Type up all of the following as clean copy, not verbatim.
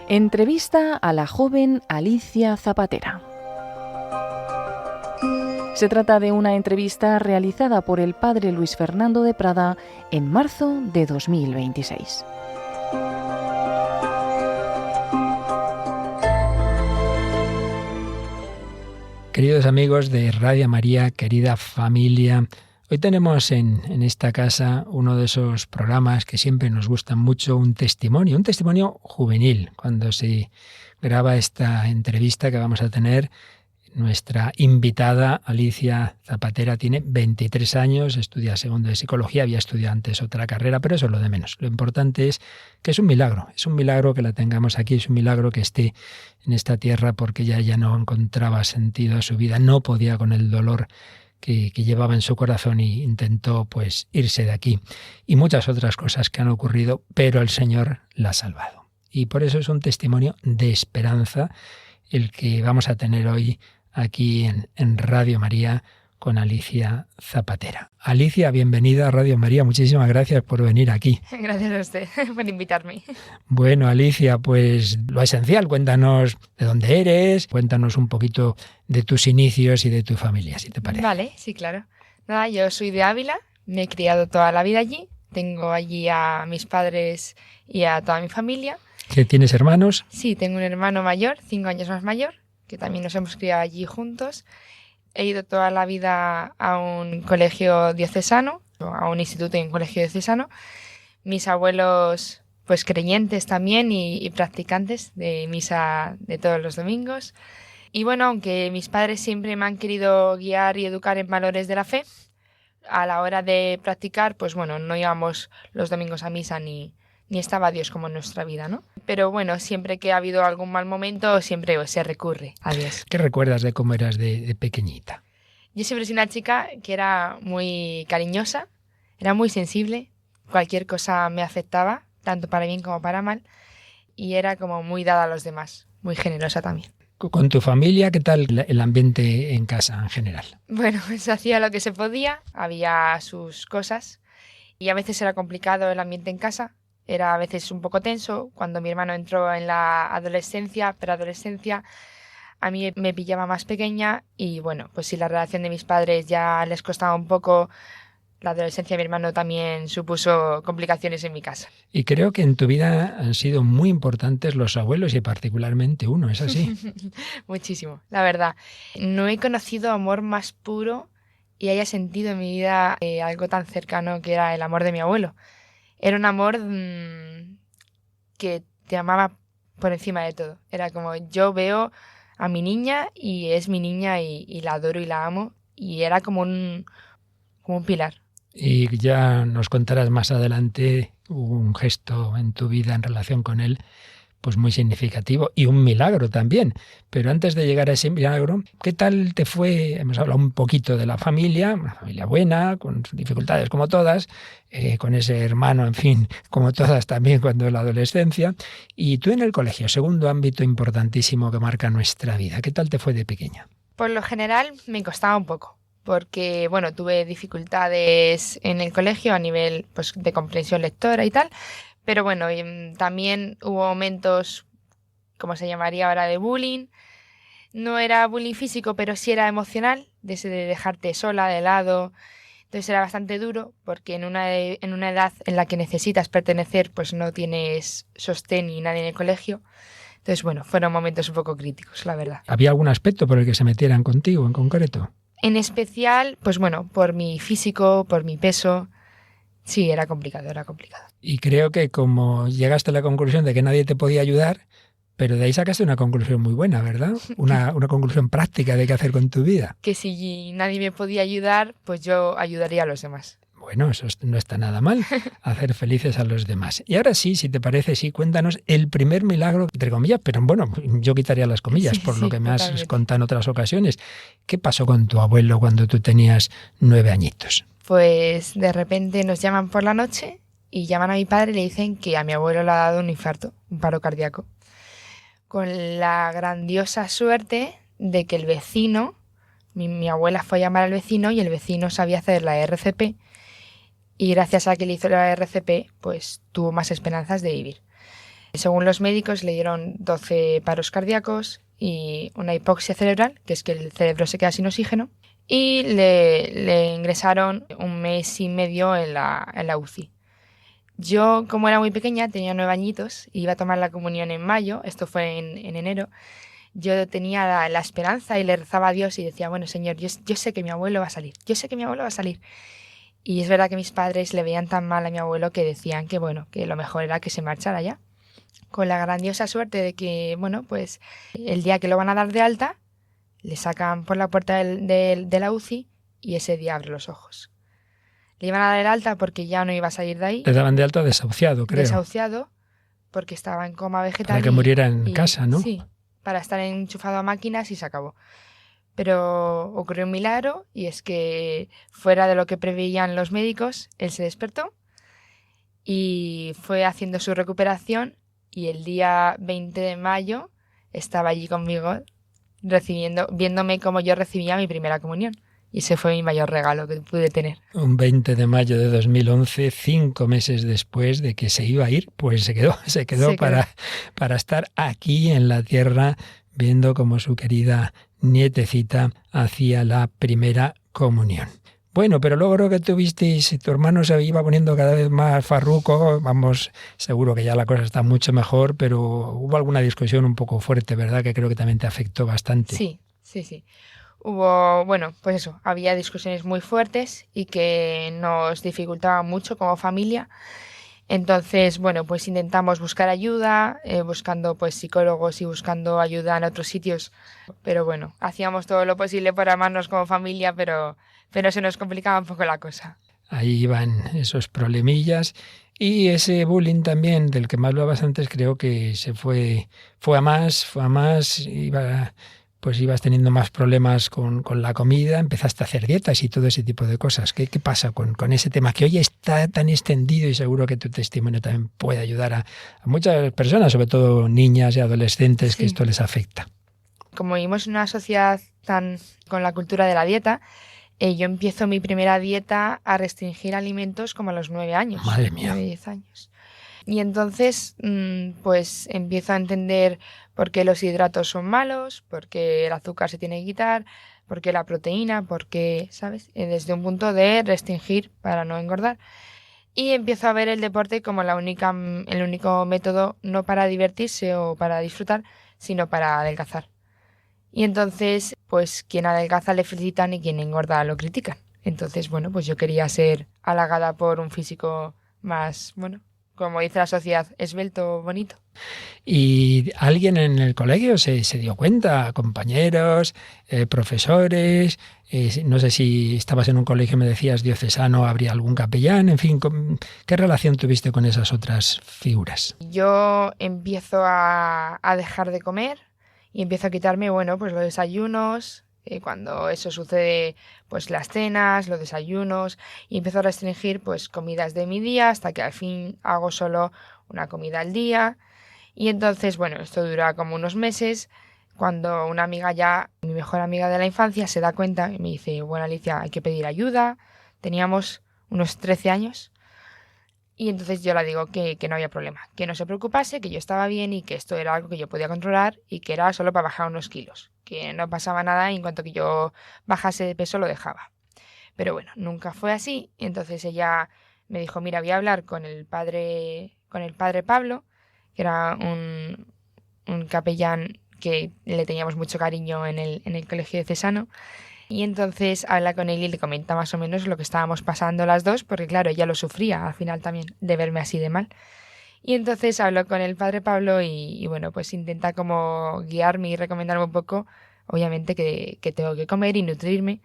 Entrevista a la joven Alicia Zapatera. Se trata de una entrevista realizada por el padre Luis Fernando de Prada en marzo de 2026. Queridos amigos de Radio María, querida familia, hoy tenemos en esta casa uno de esos programas que siempre nos gustan mucho, un testimonio juvenil. Cuando se graba esta entrevista que vamos a tener, nuestra invitada Alicia Zapatera tiene 23 años, estudia segundo de psicología, había estudiado antes otra carrera, pero eso es lo de menos. Lo importante es que es un milagro que la tengamos aquí, es un milagro que esté en esta tierra porque ella ya no encontraba sentido a su vida, no podía con el dolor que llevaba en su corazón y intentó pues irse de aquí. Y muchas otras cosas que han ocurrido, pero el Señor la ha salvado. Y por eso es un testimonio de esperanza el que vamos a tener hoy aquí en Radio María con Alicia Zapatera. Alicia, bienvenida a Radio María. Muchísimas gracias por venir aquí. Gracias a usted por invitarme. Bueno, Alicia, pues lo esencial, cuéntanos de dónde eres, cuéntanos un poquito de tus inicios y de tu familia, si te parece. Vale, sí, claro. Nada, yo soy de Ávila, me he criado toda la vida allí, tengo allí a mis padres y a toda mi familia. ¿Qué tienes hermanos? Sí, tengo un hermano mayor, 5 años más mayor, que también nos hemos criado allí juntos. He ido toda la vida a un colegio diocesano, a un instituto y un colegio diocesano. Mis abuelos, pues creyentes también y practicantes de misa de todos los domingos. Y bueno, aunque mis padres siempre me han querido guiar y educar en valores de la fe, a la hora de practicar, pues bueno, no íbamos los domingos a misa ni estaba Dios como en nuestra vida, ¿no? Pero bueno, siempre que ha habido algún mal momento, siempre se recurre a Dios. ¿Qué recuerdas de cómo eras de pequeñita? Yo siempre soy una chica que era muy cariñosa, era muy sensible, cualquier cosa me afectaba, tanto para bien como para mal, y era como muy dada a los demás, muy generosa también. ¿Con tu familia qué tal el ambiente en casa en general? Bueno, se hacía lo que se podía, había sus cosas, y a veces era complicado el ambiente en casa. Era a veces un poco tenso. Cuando mi hermano entró en la adolescencia, preadolescencia, a mí me pillaba más pequeña y bueno, pues si la relación de mis padres ya les costaba un poco, la adolescencia de mi hermano también supuso complicaciones en mi casa. Y creo que en tu vida han sido muy importantes los abuelos y particularmente uno, ¿es así? Muchísimo, la verdad. No he conocido amor más puro y haya sentido en mi vida algo tan cercano que era el amor de mi abuelo. Era un amor que te amaba por encima de todo. Era como, yo veo a mi niña y es mi niña y la adoro y la amo. Y era como un pilar. Y ya nos contarás más adelante, hubo un gesto en tu vida en relación con él, pues muy significativo y un milagro también. Pero antes de llegar a ese milagro, ¿qué tal te fue? Hemos hablado un poquito de la familia, una familia buena, con sus dificultades como todas, con ese hermano, en fin, como todas también cuando la adolescencia. Y tú en el colegio, segundo ámbito importantísimo que marca nuestra vida. ¿Qué tal te fue de pequeña? Por lo general me costaba un poco, porque bueno, tuve dificultades en el colegio a nivel pues, de comprensión lectora y tal. Pero bueno, también hubo momentos, como se llamaría ahora, de bullying. No era bullying físico, pero sí era emocional, de ese de dejarte sola, de lado. Entonces era bastante duro, porque en una edad en la que necesitas pertenecer, pues no tienes sostén ni nadie en el colegio. Entonces, bueno, fueron momentos un poco críticos, la verdad. ¿Había algún aspecto por el que se metieran contigo en concreto? En especial, pues bueno, por mi físico, por mi peso. Sí, era complicado. Y creo que como llegaste a la conclusión de que nadie te podía ayudar, pero de ahí sacaste una conclusión muy buena, ¿verdad? Una conclusión práctica de qué hacer con tu vida. Que si nadie me podía ayudar, pues yo ayudaría a los demás. Bueno, eso no está nada mal, hacer felices a los demás. Y ahora sí, si te parece, sí, cuéntanos el primer milagro, entre comillas, pero bueno, yo quitaría las comillas por lo que me has contado en otras ocasiones. ¿Qué pasó con tu abuelo cuando tú tenías 9 añitos? Pues de repente nos llaman por la noche y llaman a mi padre y le dicen que a mi abuelo le ha dado un infarto, un paro cardíaco. Con la grandiosa suerte de que el vecino, mi abuela fue a llamar al vecino y el vecino sabía hacer la RCP y gracias a que le hizo la RCP, pues tuvo más esperanzas de vivir. Según los médicos, le dieron 12 paros cardíacos y una hipoxia cerebral, que es que el cerebro se queda sin oxígeno, y le ingresaron 1 mes y medio en la UCI. Yo, como era muy pequeña, tenía 9 añitos, iba a tomar la comunión en mayo, esto fue en enero. Yo tenía la esperanza y le rezaba a Dios y decía, bueno, Señor, yo sé que mi abuelo va a salir, yo sé que mi abuelo va a salir. Y es verdad que mis padres le veían tan mal a mi abuelo que decían que, bueno, que lo mejor era que se marchara ya. Con la grandiosa suerte de que, bueno, pues el día que lo van a dar de alta, le sacan por la puerta de la UCI y ese día abre los ojos. Le iban a dar el alta porque ya no iba a salir de ahí. Le daban de alta desahuciado, creo. Desahuciado, porque estaba en coma vegetal. Para que muriera en casa, ¿no? Sí, para estar enchufado a máquinas y se acabó. Pero ocurrió un milagro y es que, fuera de lo que preveían los médicos, él se despertó y fue haciendo su recuperación y el día 20 de mayo estaba allí conmigo viéndome cómo yo recibía mi primera comunión. Y ese fue mi mayor regalo que pude tener. Un 20 de mayo de 2011, 5 meses después de que se iba a ir, pues se quedó para estar aquí en la tierra, viendo cómo su querida nietecita hacía la primera comunión. Bueno, pero luego creo que tuvisteis, tu hermano se iba poniendo cada vez más farruco, vamos, seguro que ya la cosa está mucho mejor, pero hubo alguna discusión un poco fuerte, ¿verdad? Que creo que también te afectó bastante. Sí. Hubo, bueno, pues eso, había discusiones muy fuertes y que nos dificultaban mucho como familia. Entonces, bueno, pues intentamos buscar ayuda, buscando pues psicólogos y buscando ayuda en otros sitios. Pero bueno, hacíamos todo lo posible por amarnos como familia, pero se nos complicaba un poco la cosa. Ahí iban esos problemillas y ese bullying también, del que me hablabas antes, creo que se fue a más, ibas teniendo más problemas con la comida, empezaste a hacer dietas y todo ese tipo de cosas. ¿Qué pasa con ese tema que hoy está tan extendido y seguro que tu testimonio también puede ayudar a muchas personas, sobre todo niñas y adolescentes, sí, que esto les afecta? Como vivimos en una sociedad tan con la cultura de la dieta, yo empiezo mi primera dieta a restringir alimentos como a los 9 años. Madre mía. 10 años. Y entonces, pues empiezo a entender por qué los hidratos son malos, por qué el azúcar se tiene que quitar, por qué la proteína, por qué, ¿sabes? Desde un punto de restringir para no engordar. Y empiezo a ver el deporte como el único método, no para divertirse o para disfrutar, sino para adelgazar. Y entonces, pues quien adelgaza le felicitan y quien engorda lo critican. Entonces, bueno, pues yo quería ser halagada por un físico más, bueno, como dice la sociedad, esbelto, bonito. ¿Y alguien en el colegio se dio cuenta? ¿Compañeros, profesores? No sé si estabas en un colegio, me decías, diocesano, ¿habría algún capellán? En fin, ¿qué relación tuviste con esas otras figuras? Yo empiezo a dejar de comer y empiezo a quitarme, bueno, pues los desayunos. Cuando eso sucede, pues las cenas, los desayunos, y empiezo a restringir pues comidas de mi día hasta que al fin hago solo una comida al día. Y entonces, bueno, esto dura como unos meses, cuando una amiga ya, mi mejor amiga de la infancia, se da cuenta y me dice, bueno, Alicia, hay que pedir ayuda. Teníamos unos 13 años. Y entonces yo le digo que no había problema, que no se preocupase, que yo estaba bien y que esto era algo que yo podía controlar y que era solo para bajar unos kilos, que no pasaba nada y en cuanto que yo bajase de peso lo dejaba. Pero bueno, nunca fue así. Y entonces ella me dijo, mira, voy a hablar con el padre Pablo, que era un capellán que le teníamos mucho cariño en el colegio diocesano. Y entonces habla con él y le comenta más o menos lo que estábamos pasando las dos, porque claro, ella lo sufría al final también de verme así de mal. Y entonces hablo con el padre Pablo y bueno, pues intenta como guiarme y recomendarme un poco, obviamente que tengo que comer y nutrirme,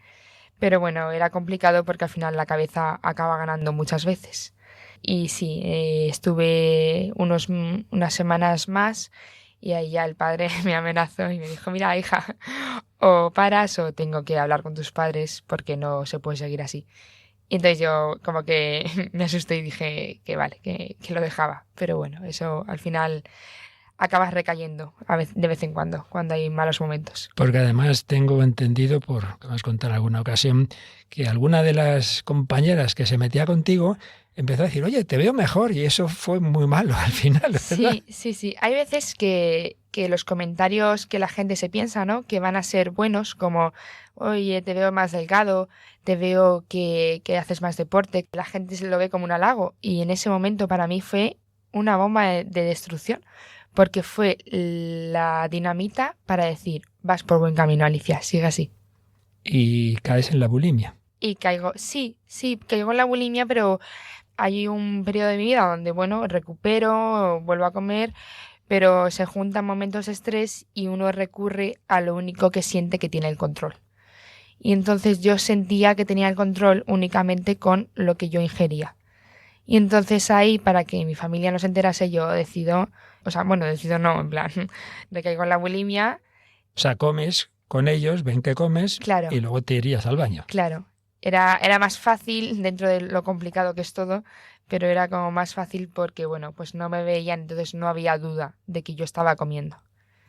pero bueno, era complicado porque al final la cabeza acaba ganando muchas veces. Y sí, estuve unas semanas más y ahí ya el padre me amenazó y me dijo, mira, hija, o paras o tengo que hablar con tus padres porque no se puede seguir así. Y entonces yo como que me asusté y dije que vale, que lo dejaba. Pero bueno, eso al final acabas recayendo de vez en cuando hay malos momentos. Porque además tengo entendido, por que me has contado en alguna ocasión, que alguna de las compañeras que se metía contigo empezó a decir, oye, te veo mejor, y eso fue muy malo al final, ¿verdad? Sí. Hay veces que los comentarios que la gente se piensa, ¿no? Que van a ser buenos, como, oye, te veo más delgado, te veo que haces más deporte. La gente se lo ve como un halago. Y en ese momento para mí fue una bomba de destrucción, porque fue la dinamita para decir, vas por buen camino, Alicia, sigue así. Y caes en la bulimia. Y caigo, sí, caigo en la bulimia, pero hay un periodo de mi vida donde, bueno, recupero, vuelvo a comer, pero se juntan momentos de estrés y uno recurre a lo único que siente que tiene el control. Y entonces yo sentía que tenía el control únicamente con lo que yo ingería. Y entonces ahí, para que mi familia no se enterase, yo decido no, en plan, recaigo en la bulimia. O sea, comes con ellos, ven que comes, Claro. Y luego te irías al baño. Claro. Era más fácil dentro de lo complicado que es todo, pero era como más fácil porque, bueno, pues no me veían, entonces no había duda de que yo estaba comiendo.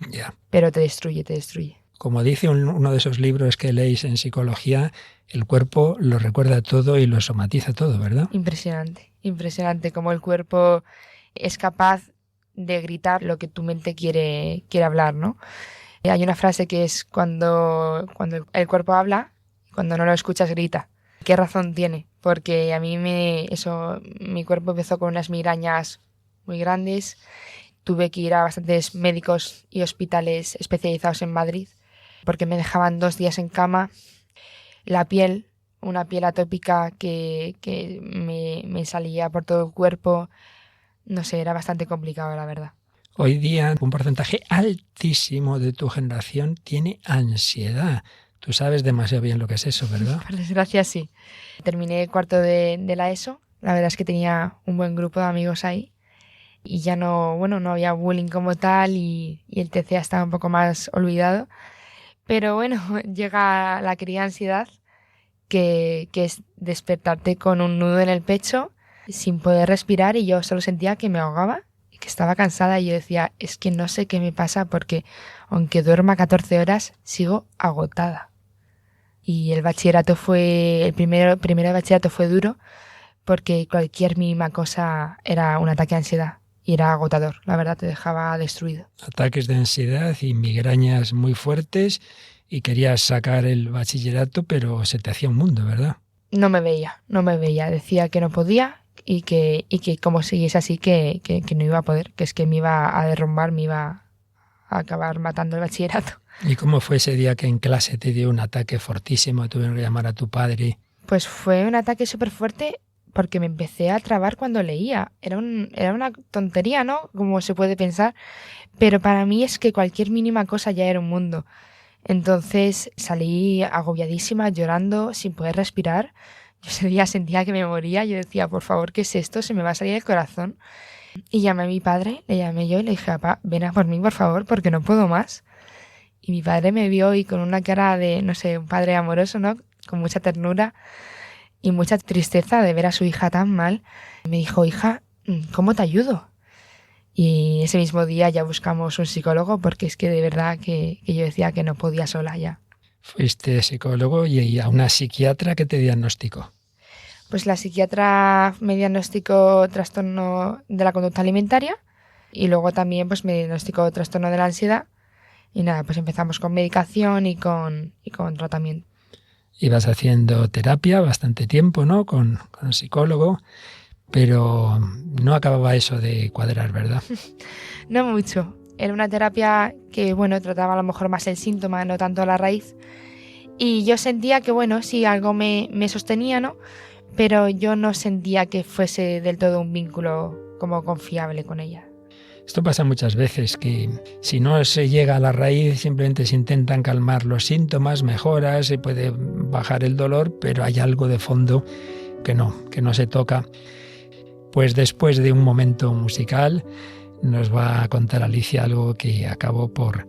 Ya. Pero te destruye. Como dice uno de esos libros que leéis en psicología, el cuerpo lo recuerda todo y lo somatiza todo, ¿verdad? Impresionante como el cuerpo es capaz de gritar lo que tu mente quiere hablar, ¿no? Hay una frase que es cuando el cuerpo habla, cuando no lo escuchas grita. ¿Qué razón tiene? Porque a mí mi cuerpo empezó con unas migrañas muy grandes. Tuve que ir a bastantes médicos y hospitales especializados en Madrid porque me dejaban 2 días en cama. La piel, una piel atópica que me salía por todo el cuerpo. No sé, era bastante complicado, la verdad. Hoy día un porcentaje altísimo de tu generación tiene ansiedad. Tú sabes demasiado bien lo que es eso, ¿verdad? Por desgracia, sí. Terminé cuarto de la ESO. La verdad es que tenía un buen grupo de amigos ahí. Y ya no había bullying como tal y el TCA estaba un poco más olvidado. Pero bueno, llega la querida ansiedad, que es despertarte con un nudo en el pecho, sin poder respirar, y yo solo sentía que me ahogaba y que estaba cansada, y yo decía, es que no sé qué me pasa porque aunque duerma 14 horas, sigo agotada. Y el bachillerato el primero de bachillerato fue duro porque cualquier mínima cosa era un ataque de ansiedad y era agotador, la verdad, te dejaba destruido. Ataques de ansiedad y migrañas muy fuertes, y querías sacar el bachillerato, pero se te hacía un mundo, ¿verdad? No me veía, decía que no podía y que como siguiese así que no iba a poder, que es que me iba a derrumbar, me iba a acabar matando el bachillerato. ¿Y cómo fue ese día que en clase te dio un ataque fortísimo, tuvieron que llamar a tu padre? Pues fue un ataque súper fuerte porque me empecé a trabar cuando leía. Era una tontería, ¿no? Como se puede pensar, pero para mí es que cualquier mínima cosa ya era un mundo. Entonces salí agobiadísima, llorando, sin poder respirar. Yo ese día sentía que me moría. Yo decía, por favor, ¿qué es esto? Se me va a salir el corazón. Y llamé a mi padre, le llamé yo y le dije, papá, ven a por mí, por favor, porque no puedo más. Y mi padre me vio y con una cara de, no sé, un padre amoroso, ¿no? Con mucha ternura y mucha tristeza de ver a su hija tan mal, me dijo, hija, ¿cómo te ayudo? Y ese mismo día ya buscamos un psicólogo porque es que de verdad que yo decía que no podía sola ya. Fuiste psicólogo y a una psiquiatra que te diagnosticó. Pues la psiquiatra me diagnosticó trastorno de la conducta alimentaria y luego también pues me diagnosticó trastorno de la ansiedad y nada, pues empezamos con medicación y con tratamiento. Ibas haciendo terapia bastante tiempo, ¿no? Con un psicólogo, pero no acababa eso de cuadrar, ¿verdad? No mucho. Era una terapia que, bueno, trataba a lo mejor más el síntoma, no tanto la raíz. Y yo sentía que, bueno, sí, algo me sostenía, ¿no? Pero yo no sentía que fuese del todo un vínculo como confiable con ella. Esto pasa muchas veces, que si no se llega a la raíz, simplemente se intentan calmar los síntomas, mejora, se puede bajar el dolor, pero hay algo de fondo que no se toca. Pues después de un momento musical nos va a contar Alicia algo que acabó por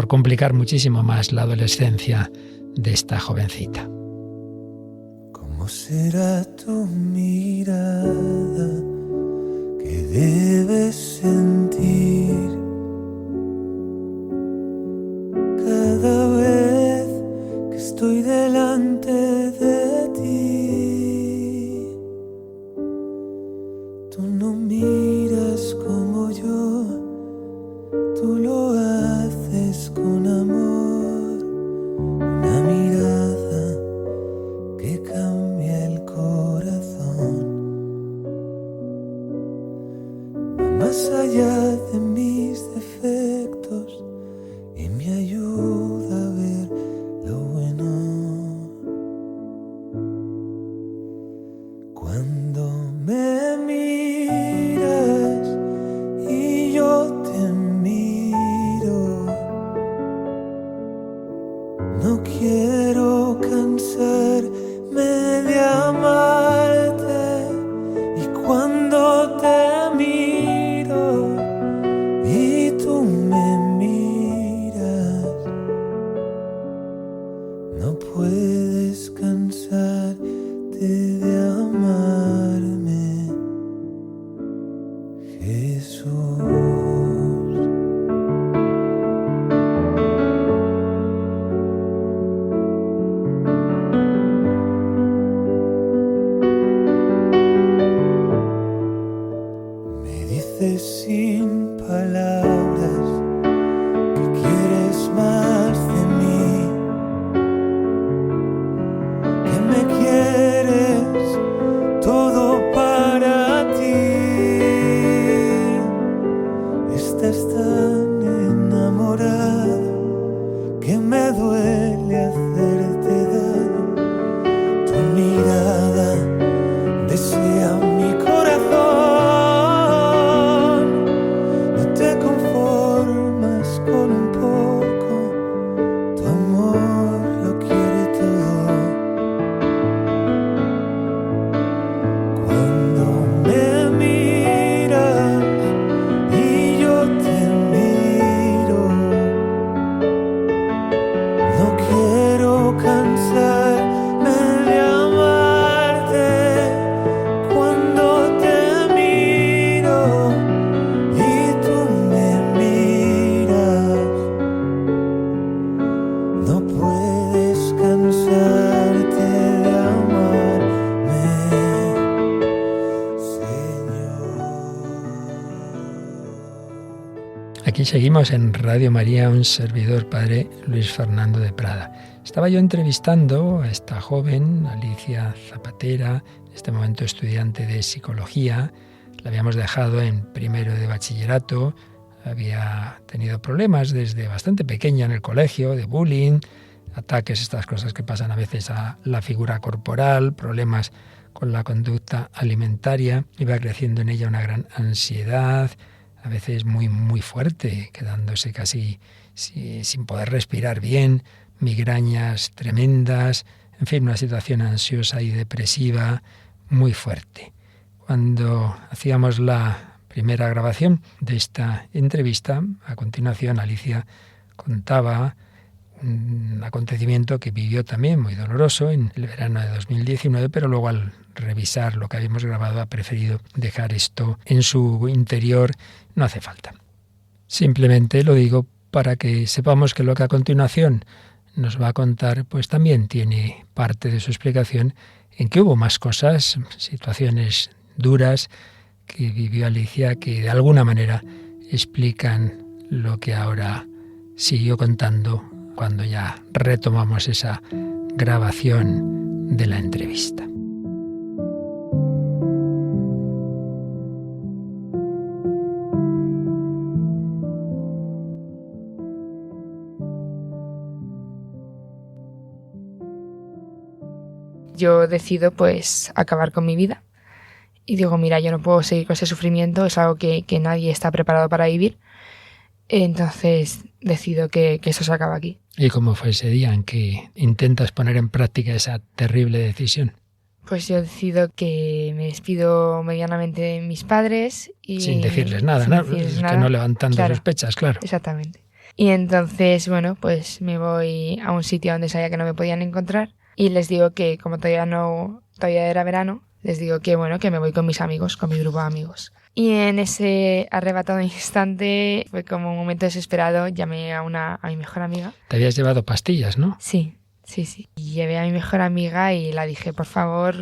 complicar muchísimo más la adolescencia de esta jovencita. ¿Cómo será tu mirada que debes sentir cada vez que estoy delante de ti? Tú no miras como yo, tú lo haces con amor, una mirada que cambia el corazón. Va más allá de mis defectos y me ayuda a ver lo bueno. Cuando me miras y yo te miro, no quiero cansarme de amarte. Y cuando te miro y tú me miras, no puedes cansarte de amarme, Jesús. Me dices sin palabras que quieres más de mí, que me quieres todo para ti. Estás tan enamorado que me duele hacerte daño. Tu mirada desea mi corazón. No te conformas con un poco, tu amor lo quiere todo. Cuando me miras y yo te miro, no quiero cansarme de amarte. Cuando te miro y tú me miras, no puedes cansarte de amarme, Señor. Aquí seguimos en Radio María, un servidor, Padre Luis Fernando de Prada. Estaba yo entrevistando a esta joven, Alicia Zapatera, en este momento estudiante de psicología. La habíamos dejado en primero de bachillerato, había tenido problemas desde bastante pequeña en el colegio, de bullying, ataques, estas cosas que pasan a veces a la figura corporal, problemas con la conducta alimentaria. Iba creciendo en ella una gran ansiedad, a veces muy, muy fuerte, quedándose casi sin poder respirar bien, migrañas tremendas, en fin, una situación ansiosa y depresiva muy fuerte. Cuando hacíamos la primera grabación de esta entrevista, a continuación Alicia contaba un acontecimiento que vivió también muy doloroso en el verano de 2019, pero luego al revisar lo que habíamos grabado ha preferido dejar esto en su interior. No hace falta. Simplemente lo digo para que sepamos que lo que a continuación nos va a contar pues también tiene parte de su explicación en que hubo más cosas, situaciones duras que vivió Alicia que de alguna manera explican lo que ahora siguió contando cuando ya retomamos esa grabación de la entrevista. Yo decido pues acabar con mi vida y digo, mira, yo no puedo seguir con ese sufrimiento, es algo que nadie está preparado para vivir. Entonces decido que eso se acaba aquí. ¿Y cómo fue ese día en que intentas poner en práctica esa terrible decisión? Pues yo decido que me despido medianamente de mis padres y... Sin decirles nada, ¿no? Es que no levantando sospechas, claro. Exactamente. Y entonces, bueno, pues me voy a un sitio donde sabía que no me podían encontrar y les digo que como todavía era verano, les digo que bueno, que me voy con mis amigos, con mi grupo de amigos. Y en ese arrebatado instante fue como un momento desesperado, llamé a mi mejor amiga. Te habías llevado pastillas, ¿no? Sí, Sí. Y llevé a mi mejor amiga y la dije, por favor,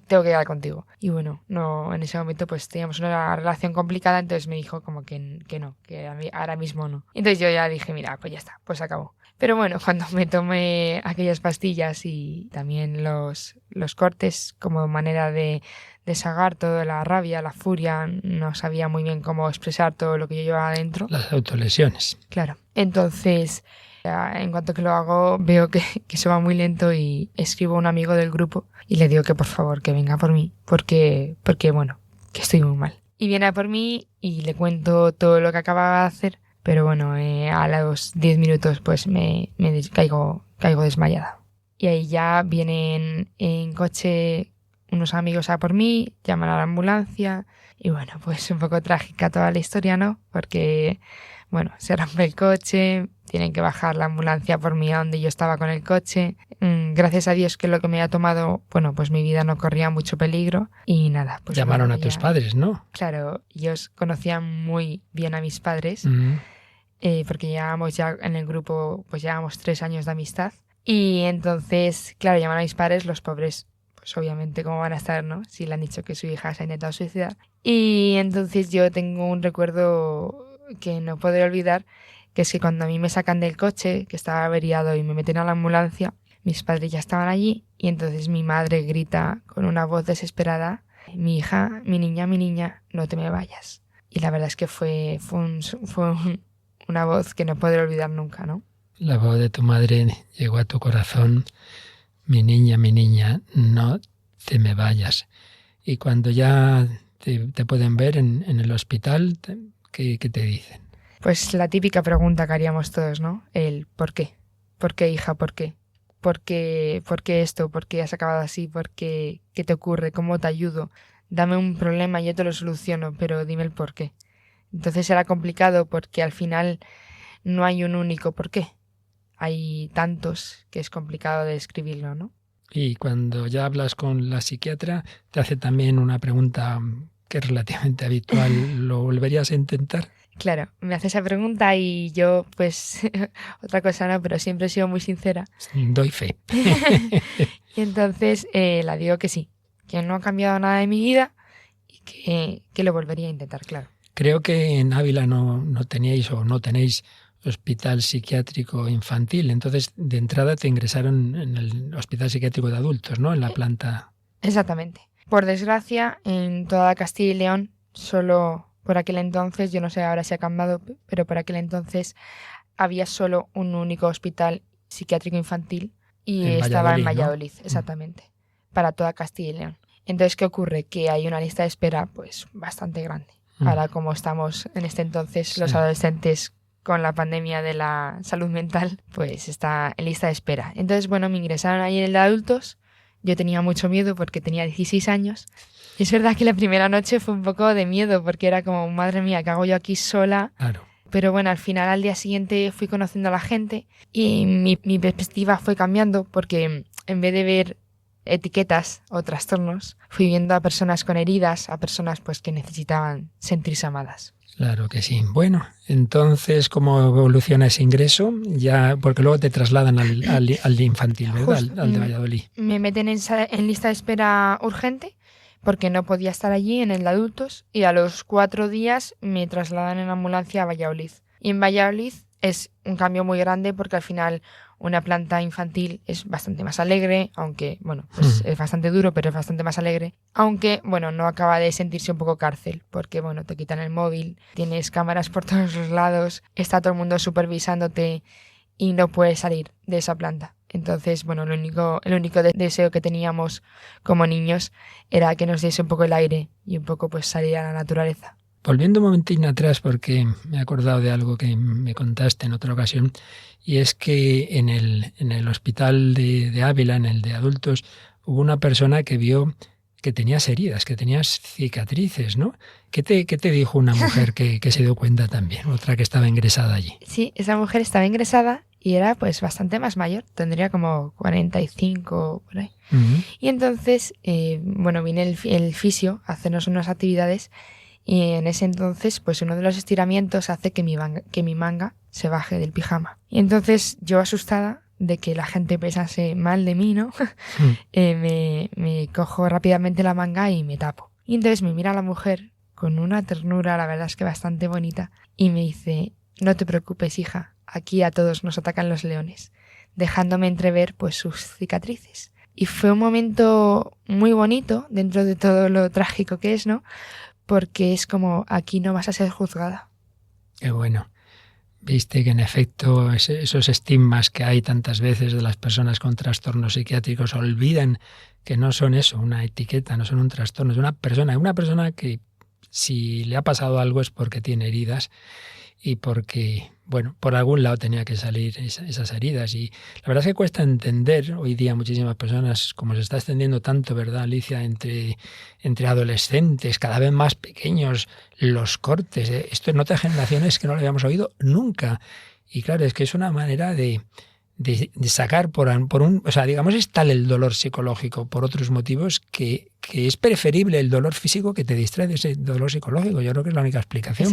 tengo que quedar contigo. Y bueno, no, en ese momento pues teníamos una relación complicada, entonces me dijo como que no, que a mí ahora mismo no. Entonces yo ya dije, mira, pues ya está, pues acabó. Pero bueno, cuando me tomé aquellas pastillas y también los cortes como manera de desahogar toda la rabia, la furia, no sabía muy bien cómo expresar todo lo que yo llevaba adentro. Las autolesiones. Claro. Entonces, en cuanto que lo hago, veo que se va muy lento y escribo a un amigo del grupo y le digo que por favor que venga por mí, porque bueno, que estoy muy mal. Y viene a por mí y le cuento todo lo que acababa de hacer, pero bueno, a los 10 minutos pues me caigo desmayada. Y ahí ya vienen en coche unos amigos a por mí, llaman a la ambulancia y bueno, pues un poco trágica toda la historia, ¿no? Porque, bueno, se rompe el coche, tienen que bajar la ambulancia por mí a donde yo estaba con el coche. Gracias a Dios que lo que me había tomado, bueno, pues mi vida no corría mucho peligro y nada. Pues llamaron bueno, a tus padres, ¿no? Claro, ellos conocían muy bien a mis padres porque llevábamos ya en el grupo, pues llevábamos 3 años de amistad y entonces, claro, llamaron a mis padres, los pobres. Pues obviamente cómo van a estar, ¿no? Si le han dicho que su hija se ha intentado suicidar. Y entonces yo tengo un recuerdo que no podré olvidar, que es que cuando a mí me sacan del coche, que estaba averiado, y me meten a la ambulancia, mis padres ya estaban allí y entonces mi madre grita con una voz desesperada, mi hija, mi niña, no te me vayas. Y la verdad es que fue una voz que no podré olvidar nunca, ¿no? La voz de tu madre llegó a tu corazón. Mi niña, no te me vayas. Y cuando ya te pueden ver en el hospital, ¿qué te dicen? Pues la típica pregunta que haríamos todos, ¿no? El ¿por qué? ¿Por qué, hija? ¿Por qué? ¿Por qué esto? ¿Por qué has acabado así? ¿Por qué? ¿Qué te ocurre? ¿Cómo te ayudo? Dame un problema y yo te lo soluciono, pero dime el por qué. Entonces era complicado porque al final no hay un único por qué. Hay tantos que es complicado de describirlo, ¿no? Y cuando ya hablas con la psiquiatra, te hace también una pregunta que es relativamente habitual. ¿Lo volverías a intentar? Claro, me hace esa pregunta y yo, pues, otra cosa no, pero siempre he sido muy sincera. Doy fe. Y entonces la digo que sí, que no ha cambiado nada de mi vida y que lo volvería a intentar, claro. Creo que en Ávila no teníais o no tenéis hospital psiquiátrico infantil. Entonces, de entrada te ingresaron en el hospital psiquiátrico de adultos, ¿no? En la planta. Exactamente. Por desgracia, en toda Castilla y León, solo por aquel entonces, yo no sé ahora si ha cambiado, pero por aquel entonces había solo un único hospital psiquiátrico infantil y estaba en Valladolid, ¿no? Exactamente, para toda Castilla y León. Entonces, ¿qué ocurre? Que hay una lista de espera pues bastante grande. Ahora, como estamos en este entonces, los adolescentes con la pandemia de la salud mental, pues está en lista de espera. Entonces, bueno, me ingresaron ahí en el de adultos. Yo tenía mucho miedo porque tenía 16 años. Y es verdad que la primera noche fue un poco de miedo porque era como, madre mía, ¿qué hago yo aquí sola? Claro. Pero bueno, al final, al día siguiente, fui conociendo a la gente y mi perspectiva fue cambiando porque en vez de ver etiquetas o trastornos, fui viendo a personas con heridas, a personas pues que necesitaban sentirse amadas. Claro que sí. Bueno, entonces, ¿cómo evoluciona ese ingreso? Ya, porque luego te trasladan al infantil, ¿verdad? Al de Valladolid. Me meten en lista de espera urgente porque no podía estar allí en el de adultos y a los 4 días me trasladan en ambulancia a Valladolid. Y en Valladolid es un cambio muy grande porque al final una planta infantil es bastante más alegre, aunque, bueno, pues es bastante duro, pero es bastante más alegre. Aunque, bueno, no acaba de sentirse un poco cárcel, porque, bueno, te quitan el móvil, tienes cámaras por todos los lados, está todo el mundo supervisándote y no puedes salir de esa planta. Entonces, bueno, el único deseo que teníamos como niños era que nos diese un poco el aire y un poco, pues, salir a la naturaleza. Volviendo un momentín atrás, porque me he acordado de algo que me contaste en otra ocasión, y es que en el hospital de Ávila, en el de adultos, hubo una persona que vio que tenías heridas, que tenías cicatrices, ¿no? ¿Qué te dijo una mujer que se dio cuenta también? Otra que estaba ingresada allí. Sí, esa mujer estaba ingresada y era pues bastante más mayor, tendría como 45 por ahí. Uh-huh. Y entonces, bueno, vine el fisio a hacernos unas actividades. Y en ese entonces, pues uno de los estiramientos hace que mi manga se baje del pijama. Y entonces yo, asustada, de que la gente pensase mal de mí, ¿no? Me cojo rápidamente la manga y me tapo. Y entonces me mira la mujer con una ternura, la verdad es que bastante bonita, y me dice: no te preocupes, hija, aquí a todos nos atacan los leones, dejándome entrever pues sus cicatrices. Y fue un momento muy bonito dentro de todo lo trágico que es, ¿no? Porque es como, aquí no vas a ser juzgada. Qué bueno. Viste que en efecto esos estigmas que hay tantas veces de las personas con trastornos psiquiátricos olvidan que no son eso, una etiqueta, no son un trastorno, es una persona que si le ha pasado algo es porque tiene heridas y porque, bueno, por algún lado tenía que salir esas heridas. Y la verdad es que cuesta entender hoy día muchísimas personas, como se está extendiendo tanto, ¿verdad, Alicia?, entre adolescentes, cada vez más pequeños, los cortes. Esto en otras generaciones que no lo habíamos oído nunca. Y claro, es que es una manera de sacar por un... O sea, digamos, es tal el dolor psicológico por otros motivos que es preferible el dolor físico que te distrae de ese dolor psicológico. Yo creo que es la única explicación.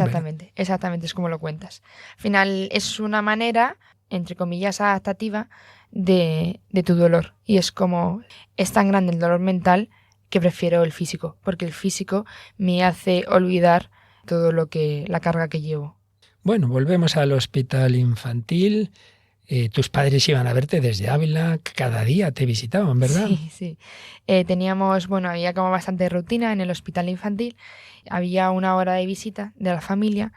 Exactamente, es como lo cuentas. Al final es una manera, entre comillas, adaptativa de tu dolor. Y es como, es tan grande el dolor mental que prefiero el físico, porque el físico me hace olvidar todo la carga que llevo. Bueno, volvemos al hospital infantil. Tus padres iban a verte desde Ávila, cada día te visitaban, ¿verdad? Sí. Había como bastante rutina en el hospital infantil, había una hora de visita de la familia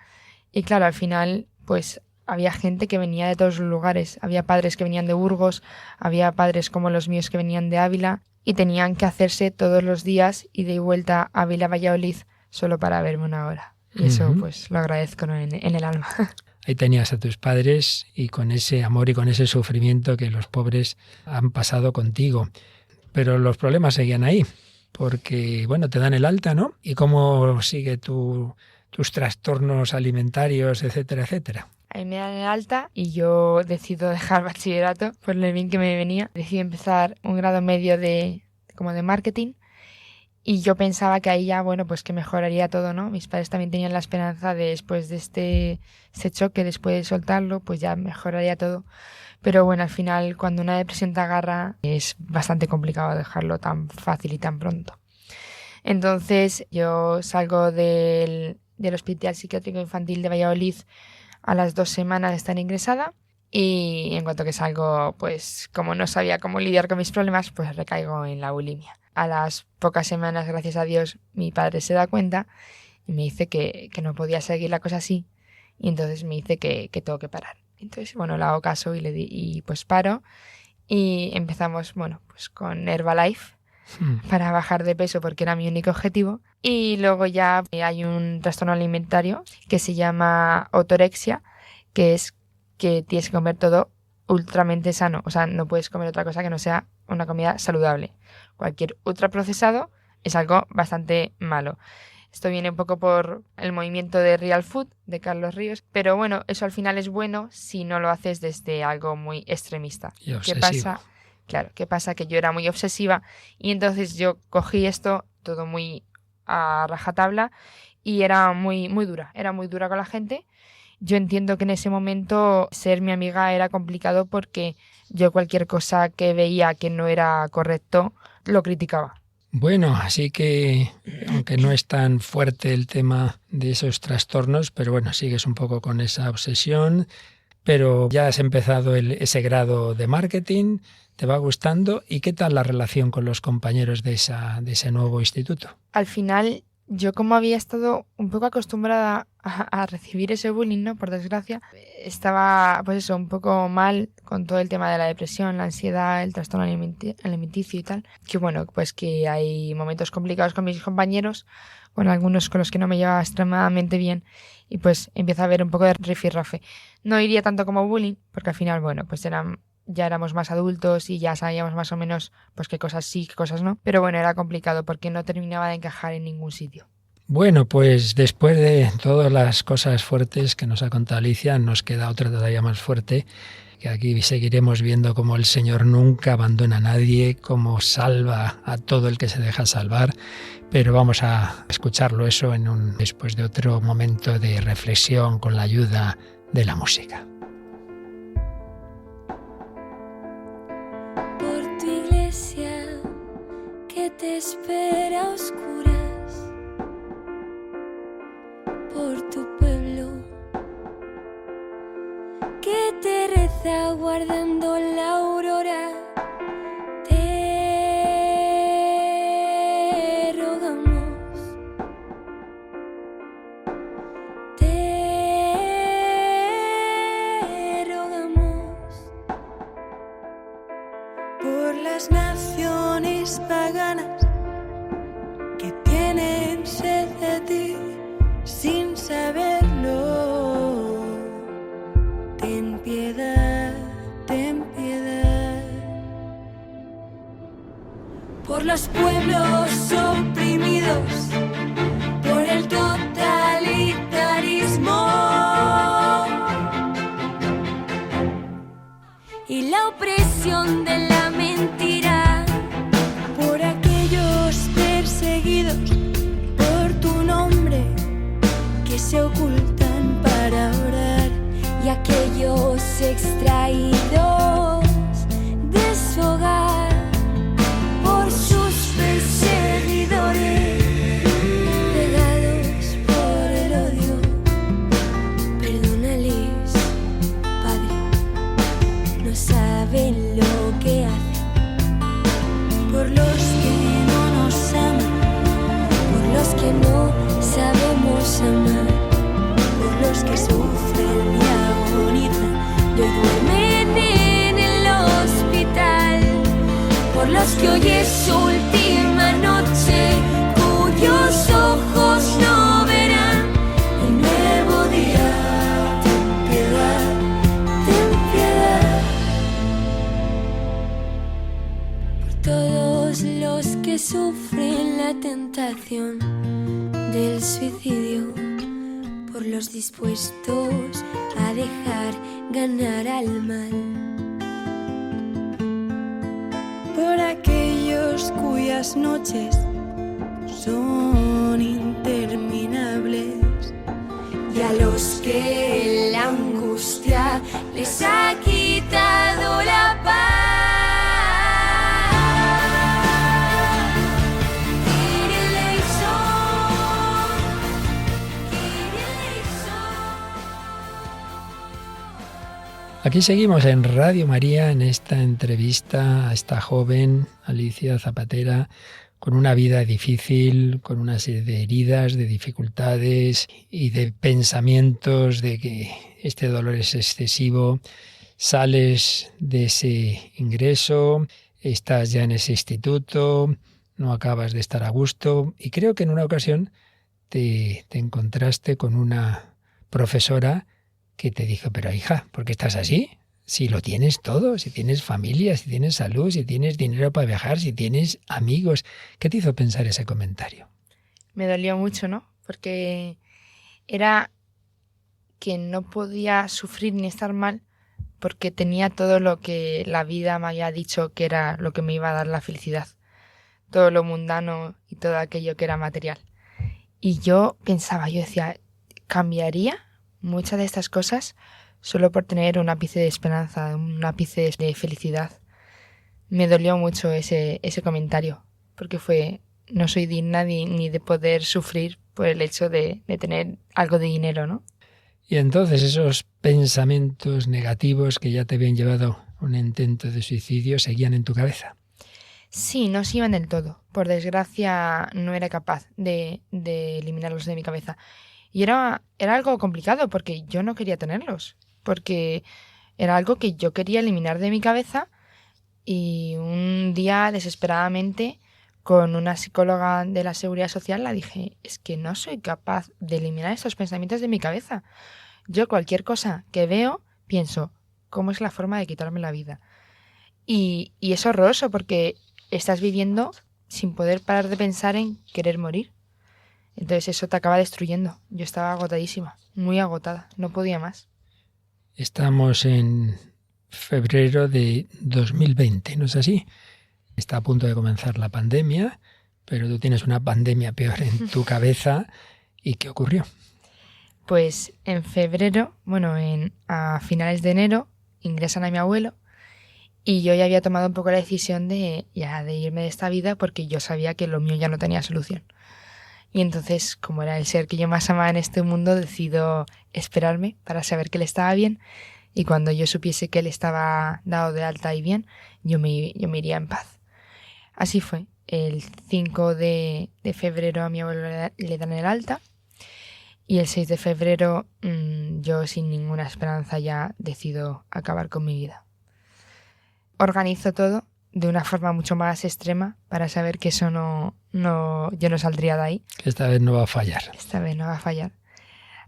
y claro, al final pues había gente que venía de todos los lugares, había padres que venían de Burgos, había padres como los míos que venían de Ávila y tenían que hacerse todos los días ida y vuelta a Ávila-Valladolid solo para verme una hora. Y eso pues lo agradezco en el alma. Ahí tenías a tus padres y con ese amor y con ese sufrimiento que los pobres han pasado contigo. Pero los problemas seguían ahí, porque, bueno, te dan el alta, ¿no? ¿Y cómo sigue tus trastornos alimentarios, etcétera, etcétera? Ahí me dan el alta y yo decido dejar bachillerato por lo bien que me venía. Decidí empezar un grado medio de marketing. Y yo pensaba que ahí ya, pues que mejoraría todo, ¿no? Mis padres también tenían la esperanza de, después de este choque, después de soltarlo, pues ya mejoraría todo. Pero bueno, al final, cuando una depresión te agarra, es bastante complicado dejarlo tan fácil y tan pronto. Entonces, yo salgo del Hospital Psiquiátrico Infantil de Valladolid a las 2 semanas de estar ingresada. Y en cuanto que salgo, pues como no sabía cómo lidiar con mis problemas, pues recaigo en la bulimia. A las pocas semanas, gracias a Dios, mi padre se da cuenta y me dice que no podía seguir la cosa así. Y entonces me dice que tengo que parar. Entonces, le hago caso y pues paro. Y empezamos, pues con Herbalife para bajar de peso porque era mi único objetivo. Y luego ya hay un trastorno alimentario que se llama ortorexia, que es que tienes que comer todo ultramente sano. O sea, no puedes comer otra cosa que no sea una comida saludable. Cualquier ultraprocesado es algo bastante malo. Esto viene un poco por el movimiento de Real Food de Carlos Ríos, pero bueno, eso al final es bueno si no lo haces desde algo muy extremista. Y obsesivo. ¿Qué pasa? Que yo era muy obsesiva y entonces yo cogí esto todo muy a rajatabla y era muy dura con la gente. Yo entiendo que en ese momento ser mi amiga era complicado porque yo cualquier cosa que veía que no era correcto lo criticaba. Bueno, así que, aunque no es tan fuerte el tema de esos trastornos, pero bueno, sigues un poco con esa obsesión, pero ya has empezado ese grado de marketing, te va gustando. ¿Y qué tal la relación con los compañeros de ese nuevo instituto? Al final, yo como había estado un poco acostumbrada a recibir ese bullying, ¿no? Por desgracia, estaba un poco mal con todo el tema de la depresión, la ansiedad, el trastorno alimenticio y tal. Que pues que hay momentos complicados con mis compañeros, con algunos con los que no me llevaba extremadamente bien y pues empieza a haber un poco de rifirrafe. No iría tanto como bullying, porque al final, ya éramos más adultos y ya sabíamos más o menos pues qué cosas sí, qué cosas no. Pero era complicado porque no terminaba de encajar en ningún sitio. Bueno, pues después de todas las cosas fuertes que nos ha contado Alicia, nos queda otra todavía más fuerte, que aquí seguiremos viendo cómo el Señor nunca abandona a nadie, cómo salva a todo el que se deja salvar, pero vamos a escucharlo eso después de otro momento de reflexión con la ayuda de la música. está guardando la aurora. Te rogamos, por las naciones paganas que tienen sed de ti sin saberlo. Ten piedad, ten piedad. por los pueblos oprimidos, por el totalitarismo y la opresión de la mentira, Por aquellos perseguidos por tu nombre que se ocultan para orar. y aquellos extraídos de su hogar por sus perseguidores, pegados por el odio. Perdónales, Padre, no saben lo que hacen. Por los que no nos aman, Por los que no sabemos amar, por los que sufren y agonizan, y hoy duermen en el hospital, por los que hoy es su última noche, cuyos ojos no verán el nuevo día. Ten piedad, ten piedad. por todos los que sufren la tentación del suicidio, por los dispuestos a dejar ganar al mal, Por aquellos cuyas noches son interminables, y a los que la angustia les ha quitado la paz. Aquí seguimos en Radio María en esta entrevista a esta joven Alicia Zapatera con una vida difícil, con una serie de heridas, de dificultades y de pensamientos de que este dolor es excesivo. Sales de ese ingreso, estás ya en ese instituto, no acabas de estar a gusto y creo que en una ocasión te encontraste con una profesora que te dijo, pero hija, ¿por qué estás así? Si lo tienes todo, si tienes familia, si tienes salud, si tienes dinero para viajar, si tienes amigos. ¿Qué te hizo pensar ese comentario? Me dolió mucho, ¿no? Porque era que no podía sufrir ni estar mal porque tenía todo lo que la vida me había dicho que era lo que me iba a dar la felicidad. Todo lo mundano y todo aquello que era material. Y yo pensaba, yo decía, ¿cambiaría muchas de estas cosas solo por tener un ápice de esperanza, un ápice de felicidad? Me dolió mucho ese comentario, porque fue, no soy digna ni de poder sufrir por el hecho de tener algo de dinero, ¿no? Y entonces esos pensamientos negativos que ya te habían llevado a un intento de suicidio seguían en tu cabeza. Sí, no se iban del todo. Por desgracia no era capaz de eliminarlos de mi cabeza. Y era algo complicado porque yo no quería tenerlos, porque era algo que yo quería eliminar de mi cabeza y un día desesperadamente con una psicóloga de la Seguridad Social la dije, es que no soy capaz de eliminar estos pensamientos de mi cabeza. Yo cualquier cosa que veo pienso, ¿cómo es la forma de quitarme la vida? Y es horroroso porque estás viviendo sin poder parar de pensar en querer morir. Entonces eso te acaba destruyendo. Yo estaba agotadísima, muy agotada, no podía más. Estamos en febrero de 2020, ¿no es así? Está a punto de comenzar la pandemia, pero tú tienes una pandemia peor en tu cabeza. ¿Y qué ocurrió? Pues en febrero, a finales de enero, ingresan a mi abuelo y yo ya había tomado un poco la decisión de irme de esta vida porque yo sabía que lo mío ya no tenía solución. Y entonces, como era el ser que yo más amaba en este mundo, decido esperarme para saber que él estaba bien. y cuando yo supiese que él estaba dado de alta y bien, yo me iría en paz. Así fue. El 5 de febrero a mi abuelo le dan el alta y el 6 de febrero yo sin ninguna esperanza ya decido acabar con mi vida. Organizo todo de una forma mucho más extrema para saber que eso yo no saldría de ahí. Que esta vez no va a fallar. Esta vez no va a fallar.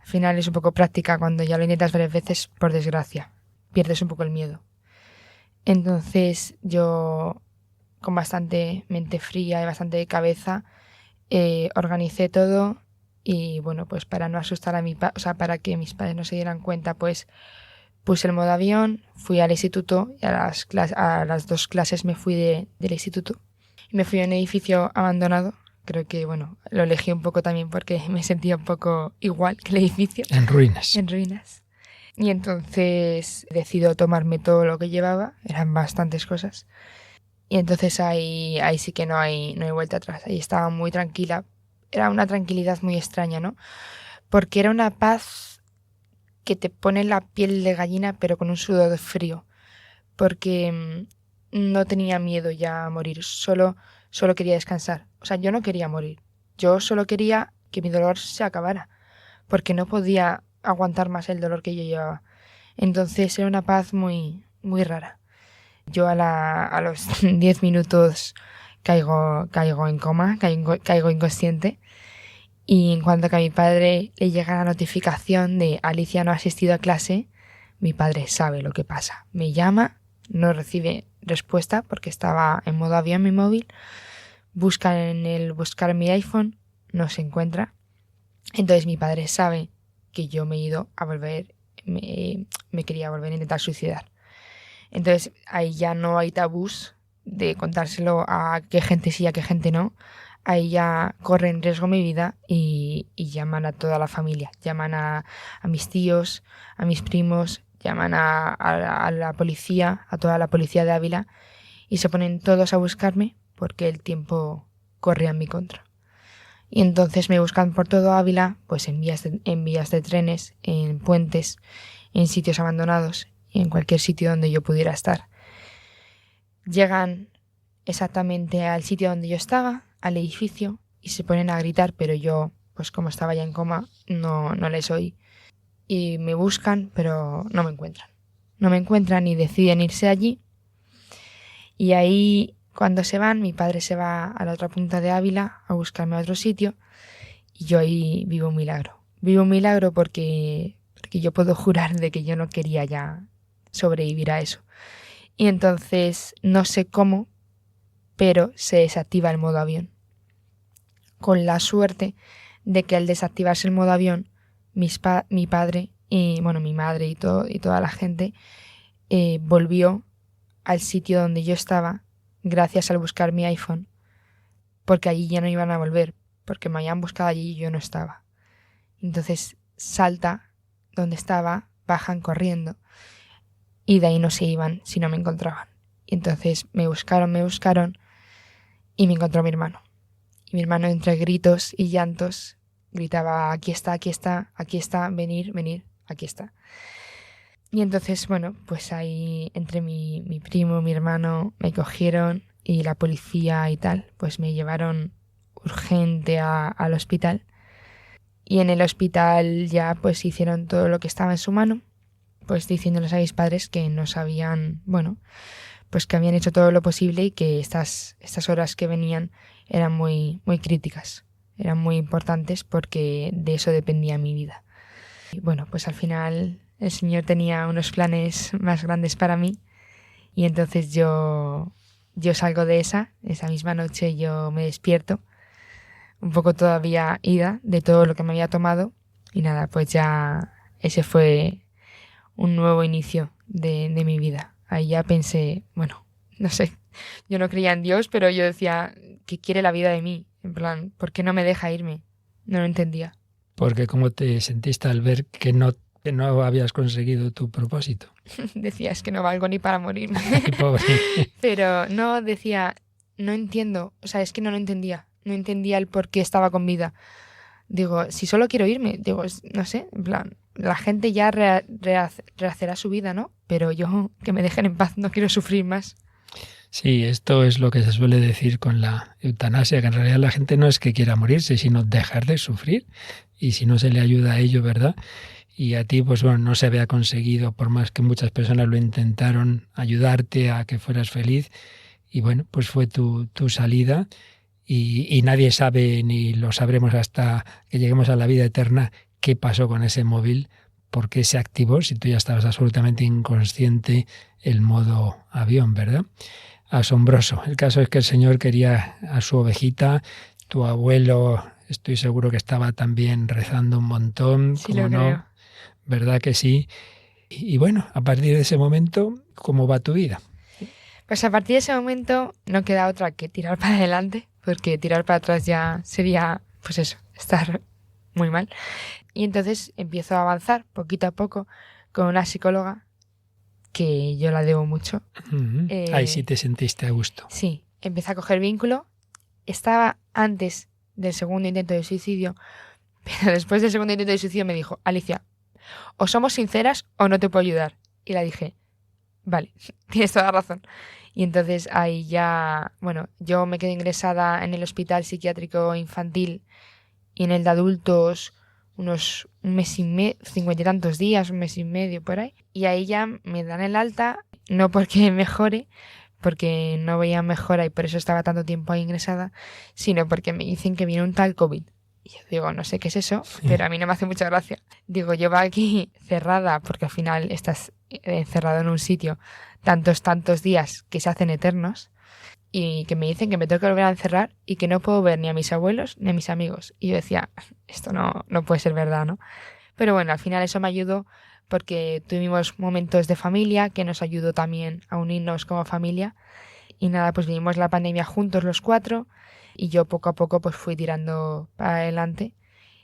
Al final es un poco práctica cuando ya lo intentas varias veces, por desgracia. Pierdes un poco el miedo. Entonces yo, con bastante mente fría y bastante cabeza, organicé todo y bueno, pues para no asustar a para que mis padres no se dieran cuenta, pues puse el modo avión, fui al instituto y a las 2 clases me fui del instituto. Y me fui a un edificio abandonado. Creo que, bueno, lo elegí un poco también porque me sentía un poco igual que el edificio. En ruinas. En ruinas. Y entonces decido tomarme todo lo que llevaba. Eran bastantes cosas. Y entonces ahí sí que no hay vuelta atrás. Ahí estaba muy tranquila. Era una tranquilidad muy extraña, ¿no? Porque era una paz que te pone la piel de gallina, pero con un sudor de frío. Porque no tenía miedo ya a morir. Solo quería descansar. O sea, yo no quería morir. Yo solo quería que mi dolor se acabara. Porque no podía aguantar más el dolor que yo llevaba. Entonces era una paz muy, muy rara. Yo a los 10 minutos caigo en coma, caigo inconsciente. Y en cuanto que a mi padre le llega la notificación de Alicia no ha asistido a clase, mi padre sabe lo que pasa. Me llama, no recibe respuesta porque estaba en modo avión mi móvil. Buscar mi iPhone, no se encuentra. Entonces mi padre sabe que yo me he ido a volver, me quería volver a intentar suicidar. Entonces ahí ya no hay tabús de contárselo a qué gente sí y a qué gente no. Ahí ya corre en riesgo mi vida y llaman a toda la familia. Llaman a mis tíos, a mis primos, llaman a la policía, a toda la policía de Ávila y se ponen todos a buscarme porque el tiempo corría en mi contra. Y entonces me buscan por todo Ávila, pues en vías de trenes, en puentes, en sitios abandonados y en cualquier sitio donde yo pudiera estar. Llegan exactamente al sitio donde yo estaba, al edificio, y se ponen a gritar, pero yo, pues como estaba ya en coma, no les oí. Y me buscan, pero no me encuentran. No me encuentran y deciden irse allí. Y ahí, cuando se van, mi padre se va a la otra punta de Ávila a buscarme a otro sitio y yo ahí vivo un milagro. Vivo un milagro porque yo puedo jurar de que yo no quería ya sobrevivir a eso. Y entonces, no sé cómo, pero se desactiva el modo avión. Con la suerte de que al desactivarse el modo avión, mi padre y bueno, mi madre y toda la gente volvió al sitio donde yo estaba gracias al buscar mi iPhone, porque allí ya no iban a volver, porque me habían buscado allí y yo no estaba. Entonces salta donde estaba, bajan corriendo y de ahí no se iban si no me encontraban. Y entonces me buscaron y me encontró mi hermano. Y mi hermano entre gritos y llantos gritaba: aquí está, venir, aquí está. Y entonces, bueno, pues ahí entre mi primo, mi hermano, me cogieron y la policía y tal, pues me llevaron urgente al hospital. Y en el hospital ya pues hicieron todo lo que estaba en su mano, pues diciéndoles a mis padres que no sabían, bueno, pues que habían hecho todo lo posible y que estas horas que venían eran muy, muy críticas, eran muy importantes porque de eso dependía mi vida. Y bueno, pues al final el Señor tenía unos planes más grandes para mí y entonces yo salgo de esa misma noche. Yo me despierto un poco todavía ida de todo lo que me había tomado y nada, pues ya ese fue un nuevo inicio de mi vida. Ahí ya pensé, bueno, no sé, yo no creía en Dios, pero yo decía, ¿qué quiere la vida de mí? En plan, ¿por qué no me deja irme? No lo entendía. Porque ¿cómo te sentiste al ver que no habías conseguido tu propósito? Decía, es que no valgo ni para morirme. Pobre. Pero no, decía, no entiendo, o sea, es que no lo entendía. No entendía el por qué estaba con vida. Digo, si solo quiero irme, digo, no sé, en plan, la gente ya rehacerá su vida, ¿no? Pero yo, que me dejen en paz, no quiero sufrir más. Sí, esto es lo que se suele decir con la eutanasia, que en realidad la gente no es que quiera morirse, sino dejar de sufrir. Y si no se le ayuda a ello, ¿verdad? Y a ti, pues bueno, no se había conseguido, por más que muchas personas lo intentaron, ayudarte a que fueras feliz. Y bueno, pues fue tu salida. Y nadie sabe, ni lo sabremos hasta que lleguemos a la vida eterna, qué pasó con ese móvil, por qué se activó, si tú ya estabas absolutamente inconsciente, el modo avión, ¿verdad? Asombroso. El caso es que el Señor quería a su ovejita. Tu abuelo, estoy seguro que estaba también rezando un montón. Sí, ¿cómo lo no? creo. ¿Verdad que sí? Y bueno, a partir de ese momento, ¿cómo va tu vida? Pues a partir de ese momento no queda otra que tirar para adelante, porque tirar para atrás ya sería, pues eso, estar muy mal. Y entonces empiezo a avanzar poquito a poco con una psicóloga que yo la debo mucho. Uh-huh. Ahí sí te sentiste a gusto. Sí, empecé a coger vínculo. Estaba antes del segundo intento de suicidio, pero después del segundo intento de suicidio me dijo, Alicia, o somos sinceras o no te puedo ayudar. Y la dije, vale, tienes toda la razón. Y entonces ahí ya, bueno, yo me quedé ingresada en el hospital psiquiátrico infantil y en el de adultos unos un mes y medio, 50 y tantos días, un mes y medio por ahí. Y ahí ya me dan el alta, no porque mejore, porque no veía mejora y por eso estaba tanto tiempo ahí ingresada, sino porque me dicen que viene un tal COVID. Y yo digo, no sé qué es eso, pero a mí no me hace mucha gracia. Digo, yo va aquí cerrada, porque al final estás encerrado en un sitio tantos días que se hacen eternos, y que me dicen que me tengo que volver a encerrar y que no puedo ver ni a mis abuelos ni a mis amigos. Y yo decía, esto no puede ser verdad, ¿no? Pero bueno, al final eso me ayudó porque tuvimos momentos de familia que nos ayudó también a unirnos como familia. Y nada, pues vivimos la pandemia juntos los 4 y yo poco a poco pues fui tirando para adelante